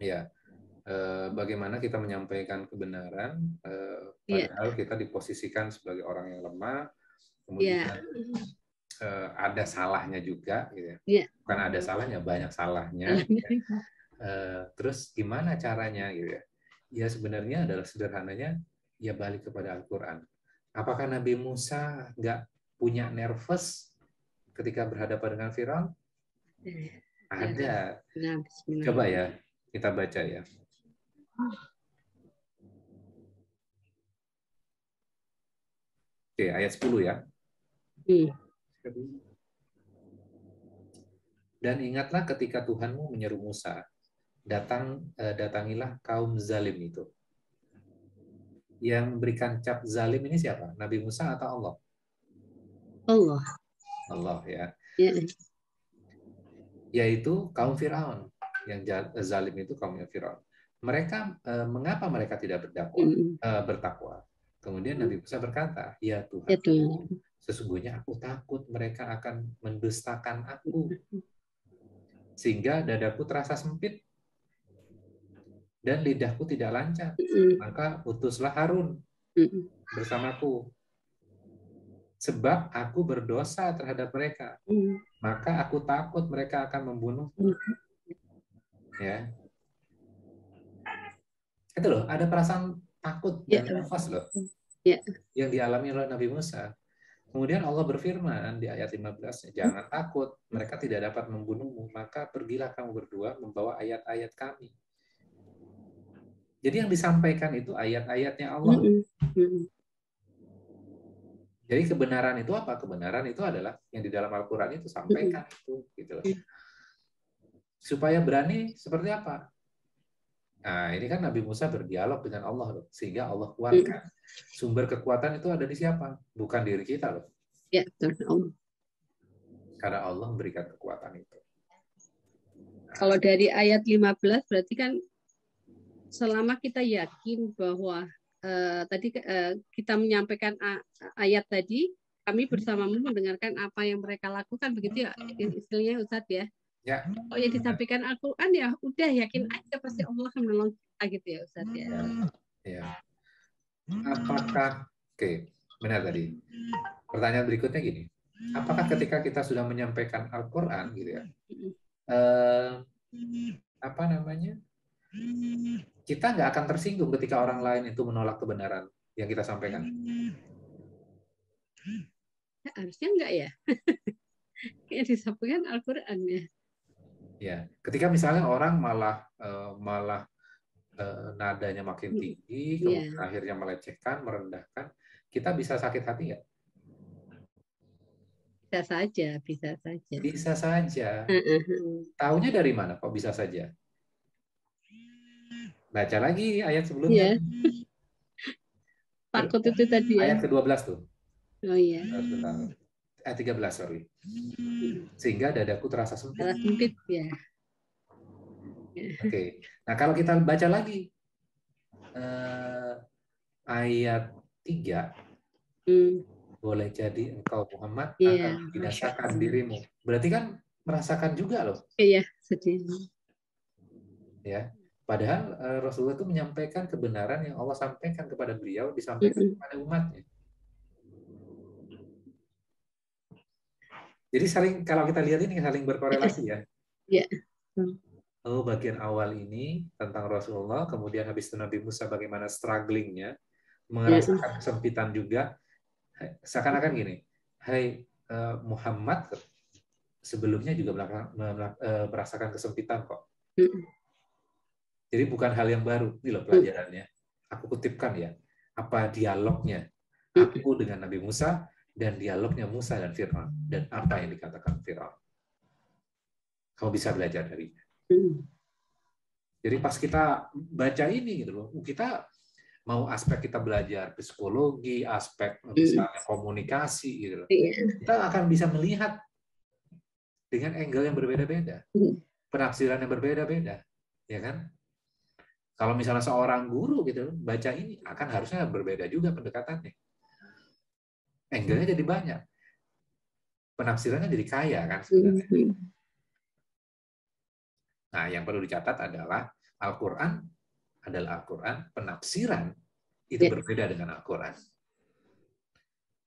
Ya, bagaimana kita menyampaikan kebenaran, padahal kita diposisikan sebagai orang yang lemah, kemudian ada salahnya juga, gitu ya. Bukan ada salahnya, banyak salahnya. Terus gimana caranya, gitu ya? Ya sebenarnya adalah sederhananya, ya balik kepada Al-Quran. Apakah Nabi Musa nggak punya nervous ketika berhadapan dengan Firaun? Ada. Coba ya, kita baca ya. Oke, ayat 10 ya. Dan ingatlah ketika Tuhanmu menyeru Musa, datangilah kaum zalim itu. Yang memberikan cap zalim ini siapa? Nabi Musa atau Allah? Allah. Allah ya. Ya. Yaitu kaum Firaun. Yang zalim itu kaumnya Firaun. Mereka mengapa mereka tidak bertakwa? Kemudian Nabi Musa berkata, ya Tuhan, sesungguhnya aku takut mereka akan mendustakan aku, sehingga dadaku terasa sempit dan lidahku tidak lancar. Maka utuslah Harun bersamaku, sebab aku berdosa terhadap mereka. Maka aku takut mereka akan membunuhku. Ya, itu loh, ada perasaan takut dan nafas loh yang dialami oleh Nabi Musa. Kemudian Allah berfirman di ayat 15, jangan takut, mereka tidak dapat membunuhmu, maka pergilah kamu berdua membawa ayat-ayat kami. Jadi yang disampaikan itu ayat-ayatnya Allah. Jadi kebenaran itu apa? Kebenaran itu adalah yang di dalam Al-Quran itu sampaikan itu, gitu loh. Supaya berani seperti apa? Nah, ini kan Nabi Musa berdialog dengan Allah loh, sehingga Allah kuatkan. Sumber kekuatan itu ada di siapa? Bukan diri kita loh. Ya, betul. Karena Allah memberikan kekuatan itu. Nah, kalau dari ayat 15 berarti kan selama kita yakin bahwa tadi kita menyampaikan ayat tadi, kami bersamamu mendengarkan apa yang mereka lakukan, begitu ya istilahnya Ustadz ya. Ya. Oh ya disampaikan Al-Quran ya udah yakin aja pasti Allah akan menolong kita gitu ya Ustadz ya. Ya. Apakah benar tadi. Pertanyaan berikutnya gini. Apakah ketika kita sudah menyampaikan Al-Quran gitu ya. Kita nggak akan tersinggung ketika orang lain itu menolak kebenaran yang kita sampaikan? Ya, harusnya enggak ya. Kayak disampaikan Al-Quran ya. Ya, ketika misalnya orang malah nadanya makin tinggi, kemudian akhirnya melecehkan, merendahkan, kita bisa sakit hati nggak? Bisa saja, bisa saja. Bisa saja. Taunya dari mana kok bisa saja? Baca lagi ayat sebelumnya. Ya. Takut itu tadi ya. Ayat ke-12 tuh. Oh iya. Ayat 13, sorry. Sehingga dadaku terasa sempit. Terasa sempit ya. Oke. Nah, kalau kita baca lagi ayat 3, boleh jadi engkau Muhammad akan membinasakan dirimu. Berarti kan merasakan juga loh. Iya, sedih. Ya. Padahal Rasulullah itu menyampaikan kebenaran yang Allah sampaikan kepada beliau, disampaikan kepada umatnya. Jadi kalau kita lihat ini saling berkorelasi ya. Iya. Oh, bagian awal ini tentang Rasulullah, kemudian habis itu Nabi Musa bagaimana strugglingnya, merasakan kesempitan juga. Seakan-akan gini, hai Muhammad, sebelumnya juga merasakan kesempitan kok. Jadi bukan hal yang baru, ini loh pelajarannya. Aku kutipkan ya, apa dialognya aku dengan Nabi Musa, dan dialognya Musa dan Fir'aun, dan apa yang dikatakan Fir'aun. Kamu bisa belajar darinya. Jadi pas kita baca ini gitu loh, kita Mau aspek kita belajar psikologi, aspek misalnya komunikasi gitu loh. Kita akan bisa melihat dengan angle yang berbeda-beda, penafsiran yang berbeda-beda, ya kan? Kalau misalnya seorang guru gitu baca ini akan harusnya berbeda juga pendekatannya. Angle-nya jadi banyak. Penafsirannya jadi kaya kan sebenarnya. Nah, yang perlu dicatat adalah Al-Qur'an adalah Al-Qur'an, penafsiran itu berbeda dengan Al-Qur'an.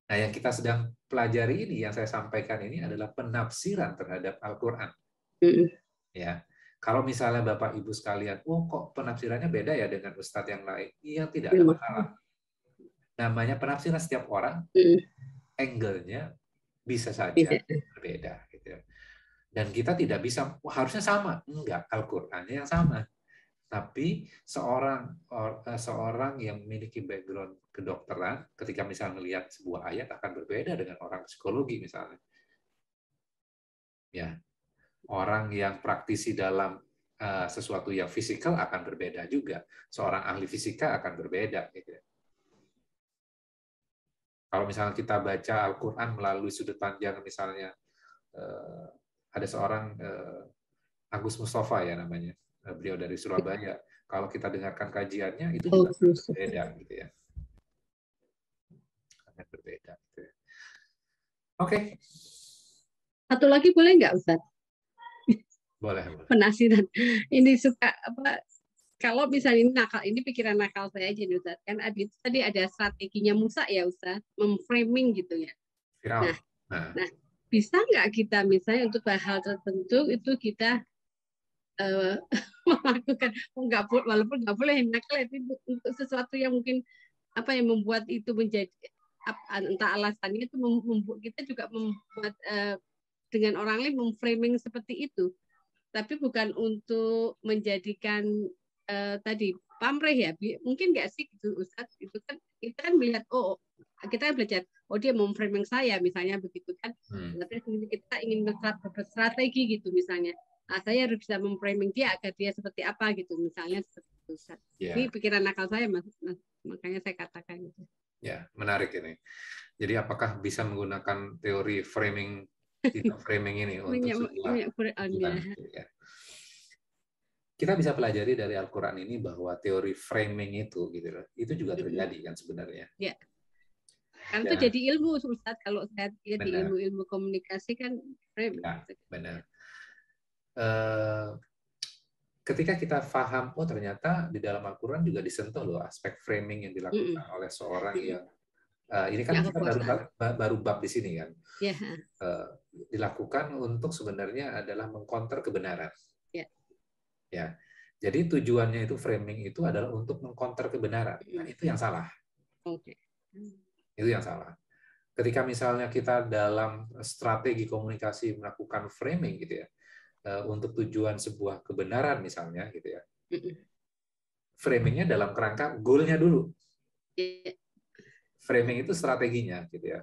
Nah, yang kita sedang pelajari ini, yang saya sampaikan ini adalah penafsiran terhadap Al-Qur'an. Ya. Kalau misalnya Bapak Ibu sekalian, oh kok penafsirannya beda ya dengan ustadz yang lain? Iya, tidak ada masalah. Namanya penafsiran setiap orang, angle-nya bisa saja berbeda. Gitu. Dan kita tidak bisa, harusnya sama. Enggak, Al-Qur'annya yang sama. Tapi seorang yang memiliki background kedokteran, ketika misalnya melihat sebuah ayat akan berbeda dengan orang psikologi misalnya. Ya. Orang yang praktisi dalam sesuatu yang fisikal akan berbeda juga. Seorang ahli fisika akan berbeda. Gitu. Kalau misalnya kita baca Al-Quran melalui sudut pandang, misalnya ada seorang Agus Mustafa ya namanya, beliau dari Surabaya. Kalau kita dengarkan kajiannya itu juga berbeda, gitu ya. Sangat berbeda. Gitu ya. Oke. Satu lagi boleh nggak, Ustaz? Boleh. Penafsiran. Ini suka apa? Kalau misalnya ini nakal, ini pikiran nakal saya aja, Ustaz. Kan tadi ada strateginya Musa ya, Ustaz, memframing gitu ya. Nah, bisa nggak kita misalnya untuk hal tertentu itu kita melakukan, walaupun nggak boleh nakal itu untuk sesuatu yang mungkin apa yang membuat itu menjadi entah alasannya itu membuat kita juga membuat dengan orang lain memframing seperti itu. Tapi bukan untuk menjadikan tadi pamrih ya, mungkin nggak sih gitu Ustaz, itu kan kita kan melihat kita kan belajar dia memframing saya misalnya begitu kan, tapi kita ingin berstrategi gitu misalnya, saya harus bisa memframing dia agar dia seperti apa gitu misalnya seperti itu Ustaz. Ini pikiran nakal saya mas, makanya saya katakan gitu. Ya, menarik ini. Jadi apakah bisa menggunakan teori framing ini untuk sebuah ya. Kita bisa pelajari dari Al-Quran ini bahwa teori framing itu gitu loh, itu juga terjadi kan sebenarnya. Ya. Karena itu jadi ilmu Ustaz, kalau saya lihat di ilmu komunikasi kan framing. Ya, benar. Ketika kita paham, ternyata di dalam Al-Quran juga disentuh loh aspek framing yang dilakukan oleh seorang yang ini kan kita baru bab di sini kan. Dilakukan untuk sebenarnya adalah mengcounter kebenaran. Ya, jadi tujuannya itu framing itu adalah untuk mengcounter kebenaran. Nah, itu yang salah. Itu yang salah. Ketika misalnya kita dalam strategi komunikasi melakukan framing gitu ya, untuk tujuan sebuah kebenaran misalnya gitu ya, framingnya dalam kerangka goalnya dulu. Framing itu strateginya gitu ya.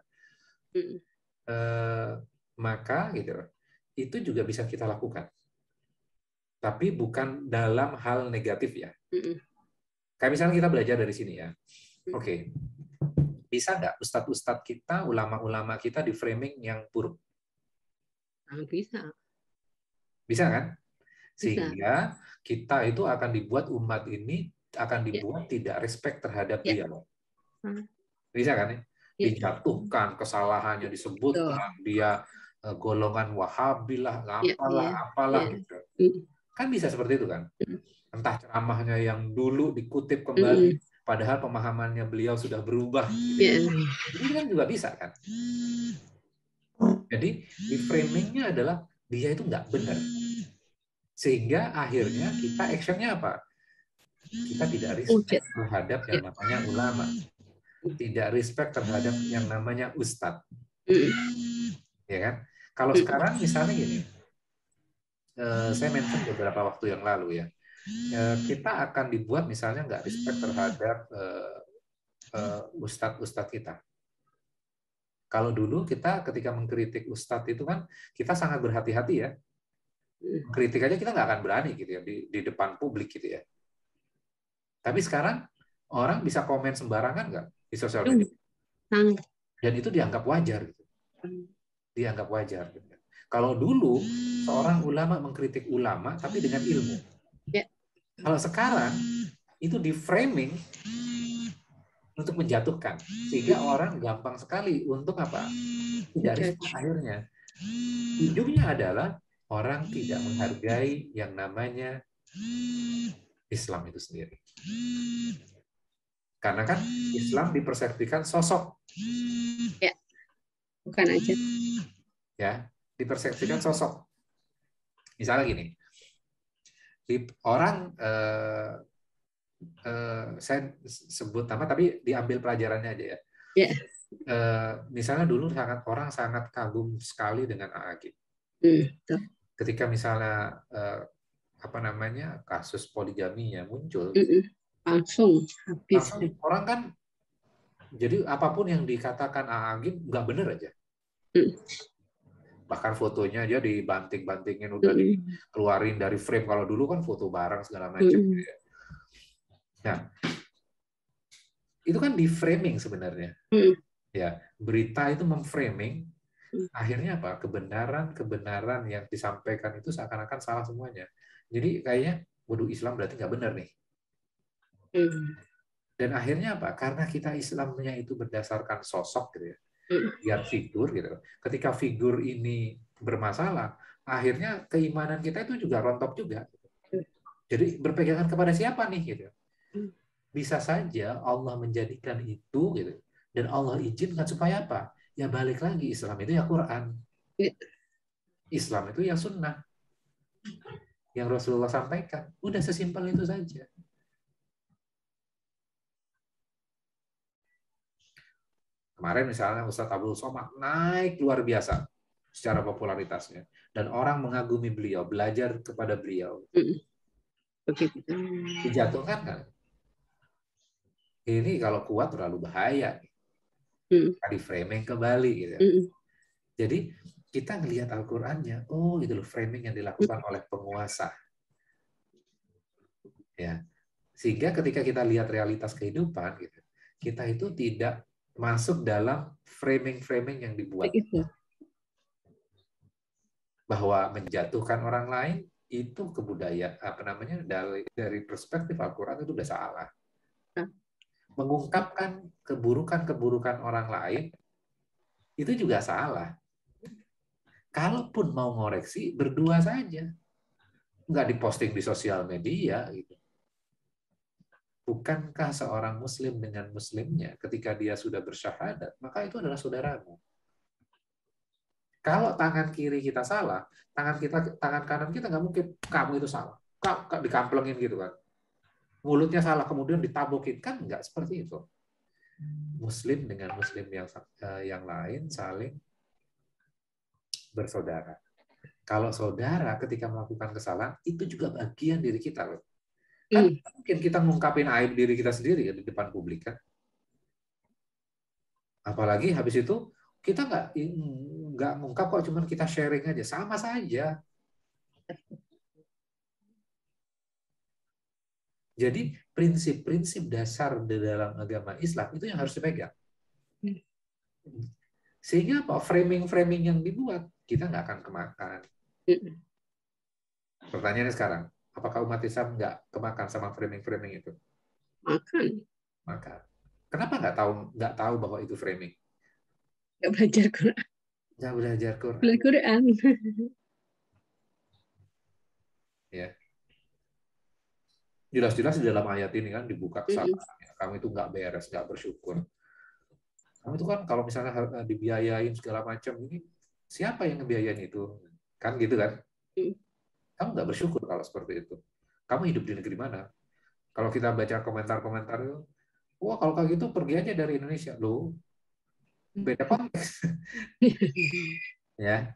Maka gitu, itu juga bisa kita lakukan. Tapi bukan dalam hal negatif ya. Kayak misalnya kita belajar dari sini ya. Oke. Bisa nggak ustadz-ustadz kita, ulama-ulama kita di framing yang buruk? Bisa. Bisa kan? Sehingga kita itu akan dibuat umat ini akan dibuat tidak respect terhadap dia. Bisa kan? Dijatuhkan, kesalahannya disebutkan, dia golongan Wahabi lah, apalah gitu. Kan bisa seperti itu kan? Entah ceramahnya yang dulu dikutip kembali, padahal pemahamannya beliau sudah berubah. Ini kan juga bisa kan? Jadi di framingnya adalah dia itu nggak benar. Sehingga akhirnya kita actionnya apa? Kita tidak respect terhadap yang namanya ulama. Tidak respect terhadap yang namanya ustadz. Ya kan? Kalau sekarang misalnya gini, saya mention beberapa waktu yang lalu ya, kita akan dibuat misalnya nggak respect terhadap ustadz kita. Kalau dulu kita ketika mengkritik ustadz itu kan kita sangat berhati-hati ya, kritik aja kita nggak akan berani gitu ya di depan publik gitu ya. Tapi sekarang Orang bisa komen sembarangan nggak di sosial Aduh, media? sangat. Dan itu dianggap wajar. Gitu. Dianggap wajar. Gitu. Kalau dulu seorang ulama mengkritik ulama tapi dengan ilmu. Ya. Kalau sekarang itu di framing untuk menjatuhkan, sehingga orang gampang sekali untuk apa? Tidak respect akhirnya. Ujungnya adalah orang tidak menghargai yang namanya Islam itu sendiri. Karena kan Islam dipersepsikan sosok. Ya, bukan aja. Ya, dipersepsikan sosok. Misalnya gini, orang saya sebut nama tapi diambil pelajarannya aja ya. Ya. Misalnya dulu orang sangat kagum sekali dengan A'agim. Ketika misalnya kasus poligaminya muncul, langsung habis. Orang kan jadi apapun yang dikatakan A'agim nggak bener aja. Bahkan fotonya aja dibanting-bantingin, udah dikeluarin dari frame. Kalau dulu kan foto bareng segala macam. Nah, itu kan di framing sebenarnya. Ya, berita itu memframing. Akhirnya apa? Kebenaran yang disampaikan itu seakan-akan salah semuanya. Jadi kayaknya, waduh Islam berarti nggak benar nih. Dan akhirnya apa? Karena kita Islamnya itu berdasarkan sosok gitu ya. Lihat figur gitu. Ketika figur ini bermasalah, akhirnya keimanan kita itu juga rontok juga. Jadi berpegangan kepada siapa nih gitu. Bisa saja Allah menjadikan itu gitu. Dan Allah izinkan supaya apa? Ya balik lagi, Islam itu ya Quran. Islam itu ya sunnah. Yang Rasulullah sampaikan. Udah sesimpel itu saja. Kemarin misalnya Ustadz Abdul Somad naik luar biasa secara popularitasnya. Dan orang mengagumi beliau, belajar kepada beliau. Dijatuhkan kan? Ini kalau kuat terlalu bahaya. Di framing kembali. Gitu. Jadi kita ngelihat Al-Qur'annya, oh itu loh framing yang dilakukan oleh penguasa. Ya. Sehingga ketika kita lihat realitas kehidupan, gitu, kita itu tidak masuk dalam framing-framing yang dibuat. Bahwa menjatuhkan orang lain itu kebudayaan dari perspektif Al-Qur'an itu udah salah. Mengungkapkan keburukan-keburukan orang lain itu juga salah. Kalaupun mau ngoreksi berdua saja. Nggak diposting di sosial media gitu. Bukankah seorang muslim dengan muslimnya ketika dia sudah bersyahadat, maka itu adalah saudaramu. Kalau tangan kiri kita salah, tangan kanan kita nggak mungkin kamu itu salah. Kamu dikamplengin gitu kan. Mulutnya salah kemudian ditabokin, kan nggak seperti itu. Muslim dengan muslim yang lain saling bersaudara. Kalau saudara ketika melakukan kesalahan, itu juga bagian diri kita loh. Kan mungkin kita ngungkapin aib diri kita sendiri ya, di depan publik kan. Apalagi habis itu kita nggak ngungkap kok, cuman kita sharing aja, sama saja. Jadi prinsip-prinsip dasar di dalam agama Islam itu yang harus dipegang. Sehingga apa? Framing-framing yang dibuat kita nggak akan kemakan. Pertanyaannya sekarang, apakah umat Islam nggak kemakan sama framing-framing itu? Makan. Kenapa nggak tahu bahwa itu framing? Nggak belajar Quran. Nggak belajar Quran. Belajar Quran. Ya. Jelas-jelas di dalam ayat ini kan dibuka kesalahannya. Kamu itu nggak beres, nggak bersyukur. Kamu itu kan kalau misalnya dibiayain segala macam, ini siapa yang ngebiayain itu? Kan gitu kan? Kamu nggak bersyukur kalau seperti itu. Kamu hidup di negeri mana? Kalau kita baca komentar-komentar itu, wah kalau kayak gitu pergi aja dari Indonesia. Loh, beda konteks. Ya.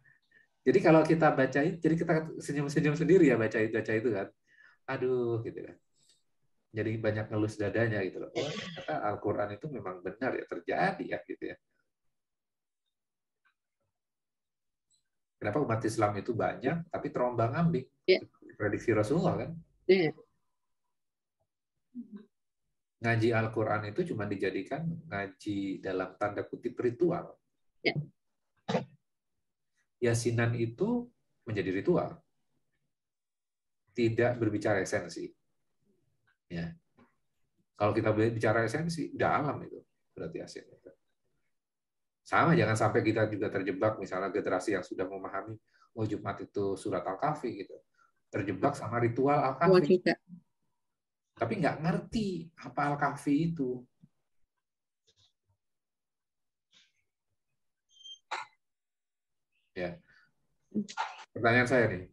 Jadi kalau kita bacain, jadi kita senyum-senyum sendiri ya baca itu kan. Aduh, gitu kan. Jadi banyak ngelus dadanya gitu loh. Oh, ternyata Al-Quran itu memang benar ya, terjadi ya gitu ya. Kenapa umat Islam itu banyak, tapi terombang-ambing? Prediksi Rasulullah kan? Ngaji Al-Quran itu cuma dijadikan ngaji dalam tanda kutip ritual. Ya. Yasinan itu menjadi ritual, tidak berbicara esensi. Ya. Kalau kita bicara esensi, dalam itu berarti Yasin. Sama, jangan sampai kita juga terjebak, misalnya generasi yang sudah memahami, oh Jumat itu surat Al-Kahfi gitu, terjebak sama ritual Al-Kahfi, tapi nggak ngerti apa Al-Kahfi itu. Ya. Pertanyaan saya nih,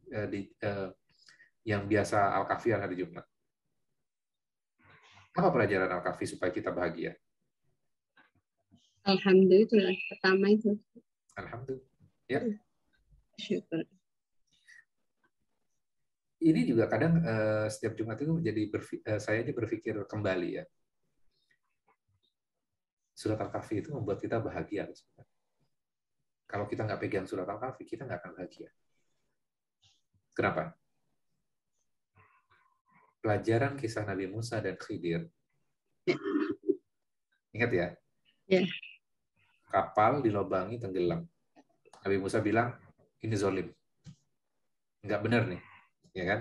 yang biasa Al-Kahfi hari Jumat. Apa pelajaran Al-Kahfi supaya kita bahagia? Alhamdulillah, pertama itu. Alhamdulillah. Ya. Syukur. Ini juga kadang setiap Jumat itu saya aja berpikir kembali ya. Surat Al-Kahfi itu membuat kita bahagia. Kalau kita nggak pegang surat Al-Kahfi, kita nggak akan bahagia. Kenapa? Pelajaran kisah Nabi Musa dan Khidir. Ingat ya? Ya. Kapal dilobangi tenggelam. Nabi Musa bilang, ini zolim. Nggak benar nih. Ya kan?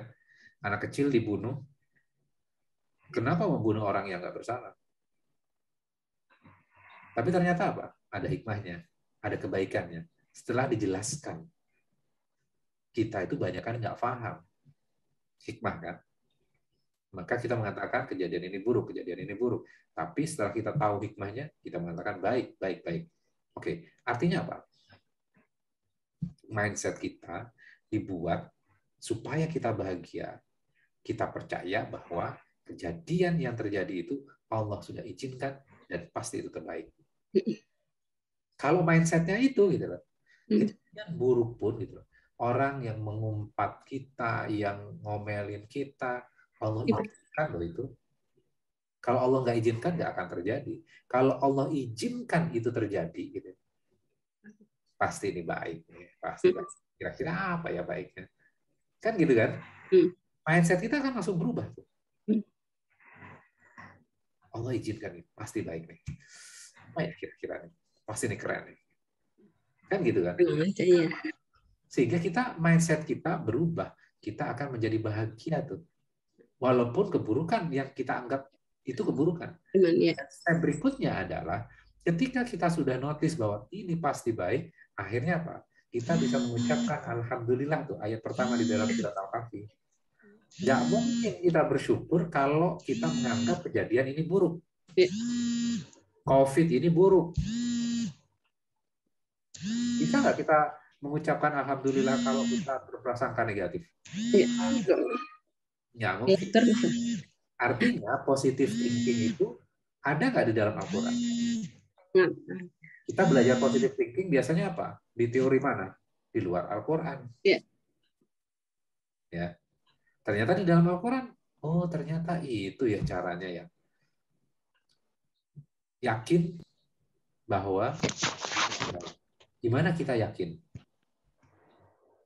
Anak kecil dibunuh. Kenapa membunuh orang yang nggak bersalah? Tapi ternyata apa? Ada hikmahnya. Ada kebaikannya. Setelah dijelaskan, kita itu banyak kan nggak paham. Hikmah kan? Maka kita mengatakan kejadian ini buruk, kejadian ini buruk. Tapi setelah kita tahu hikmahnya, kita mengatakan baik, baik, baik. Oke, artinya apa? Mindset kita dibuat supaya kita bahagia. Kita percaya bahwa kejadian yang terjadi itu Allah sudah izinkan dan pasti itu terbaik. Kalau mindsetnya itu, gitu loh, kejadian buruk pun, gitu loh, orang yang mengumpat kita, yang ngomelin kita, Allah izinkan loh itu. Kalau Allah nggak izinkan, nggak akan terjadi. Kalau Allah izinkan itu terjadi, gitu, pasti ini baik. Pasti baik. Kira-kira apa ya baiknya? Kan gitu kan? Mindset kita kan langsung berubah tuh. Allah izinkan ini, pasti baik nih. Apa ya kira-kira nih? Pasti ini keren nih. Kan gitu kan? Sehingga kita, mindset kita berubah. Kita akan menjadi bahagia tuh. Walaupun keburukan yang kita anggap itu keburukan. Step berikutnya adalah ketika kita sudah notice bahwa ini pasti baik, akhirnya apa? Kita bisa mengucapkan Alhamdulillah tuh, ayat pertama di dalam surat Al-Kahfi. Nggak mungkin kita bersyukur kalau kita menganggap kejadian ini buruk. COVID ini buruk. Bisa nggak kita mengucapkan Alhamdulillah kalau kita berprasangka negatif? Nggak mungkin. Artinya positive thinking itu ada nggak di dalam Al-Quran? Kita belajar positive thinking biasanya apa? Di teori mana? Di luar Al-Quran. Ya. Ternyata di dalam Al-Quran, oh ternyata itu ya caranya ya. Yakin bahwa, gimana kita yakin?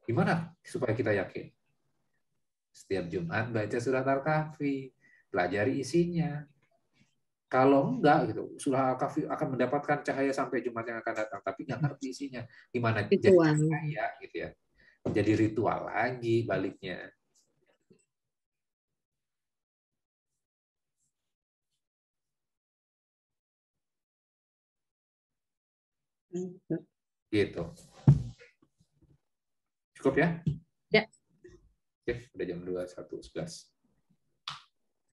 Gimana supaya kita yakin? Setiap Jumat baca surat Al-Kahfi, pelajari isinya. Kalau enggak, gitu, surah Al-Kahfi akan mendapatkan cahaya sampai Jumat yang akan datang, tapi nggak ngerti isinya. Gimana jadi cahaya, gitu ya? Jadi ritual lagi baliknya. Gitu. Cukup ya? Ya. Oke, udah jam 21.11.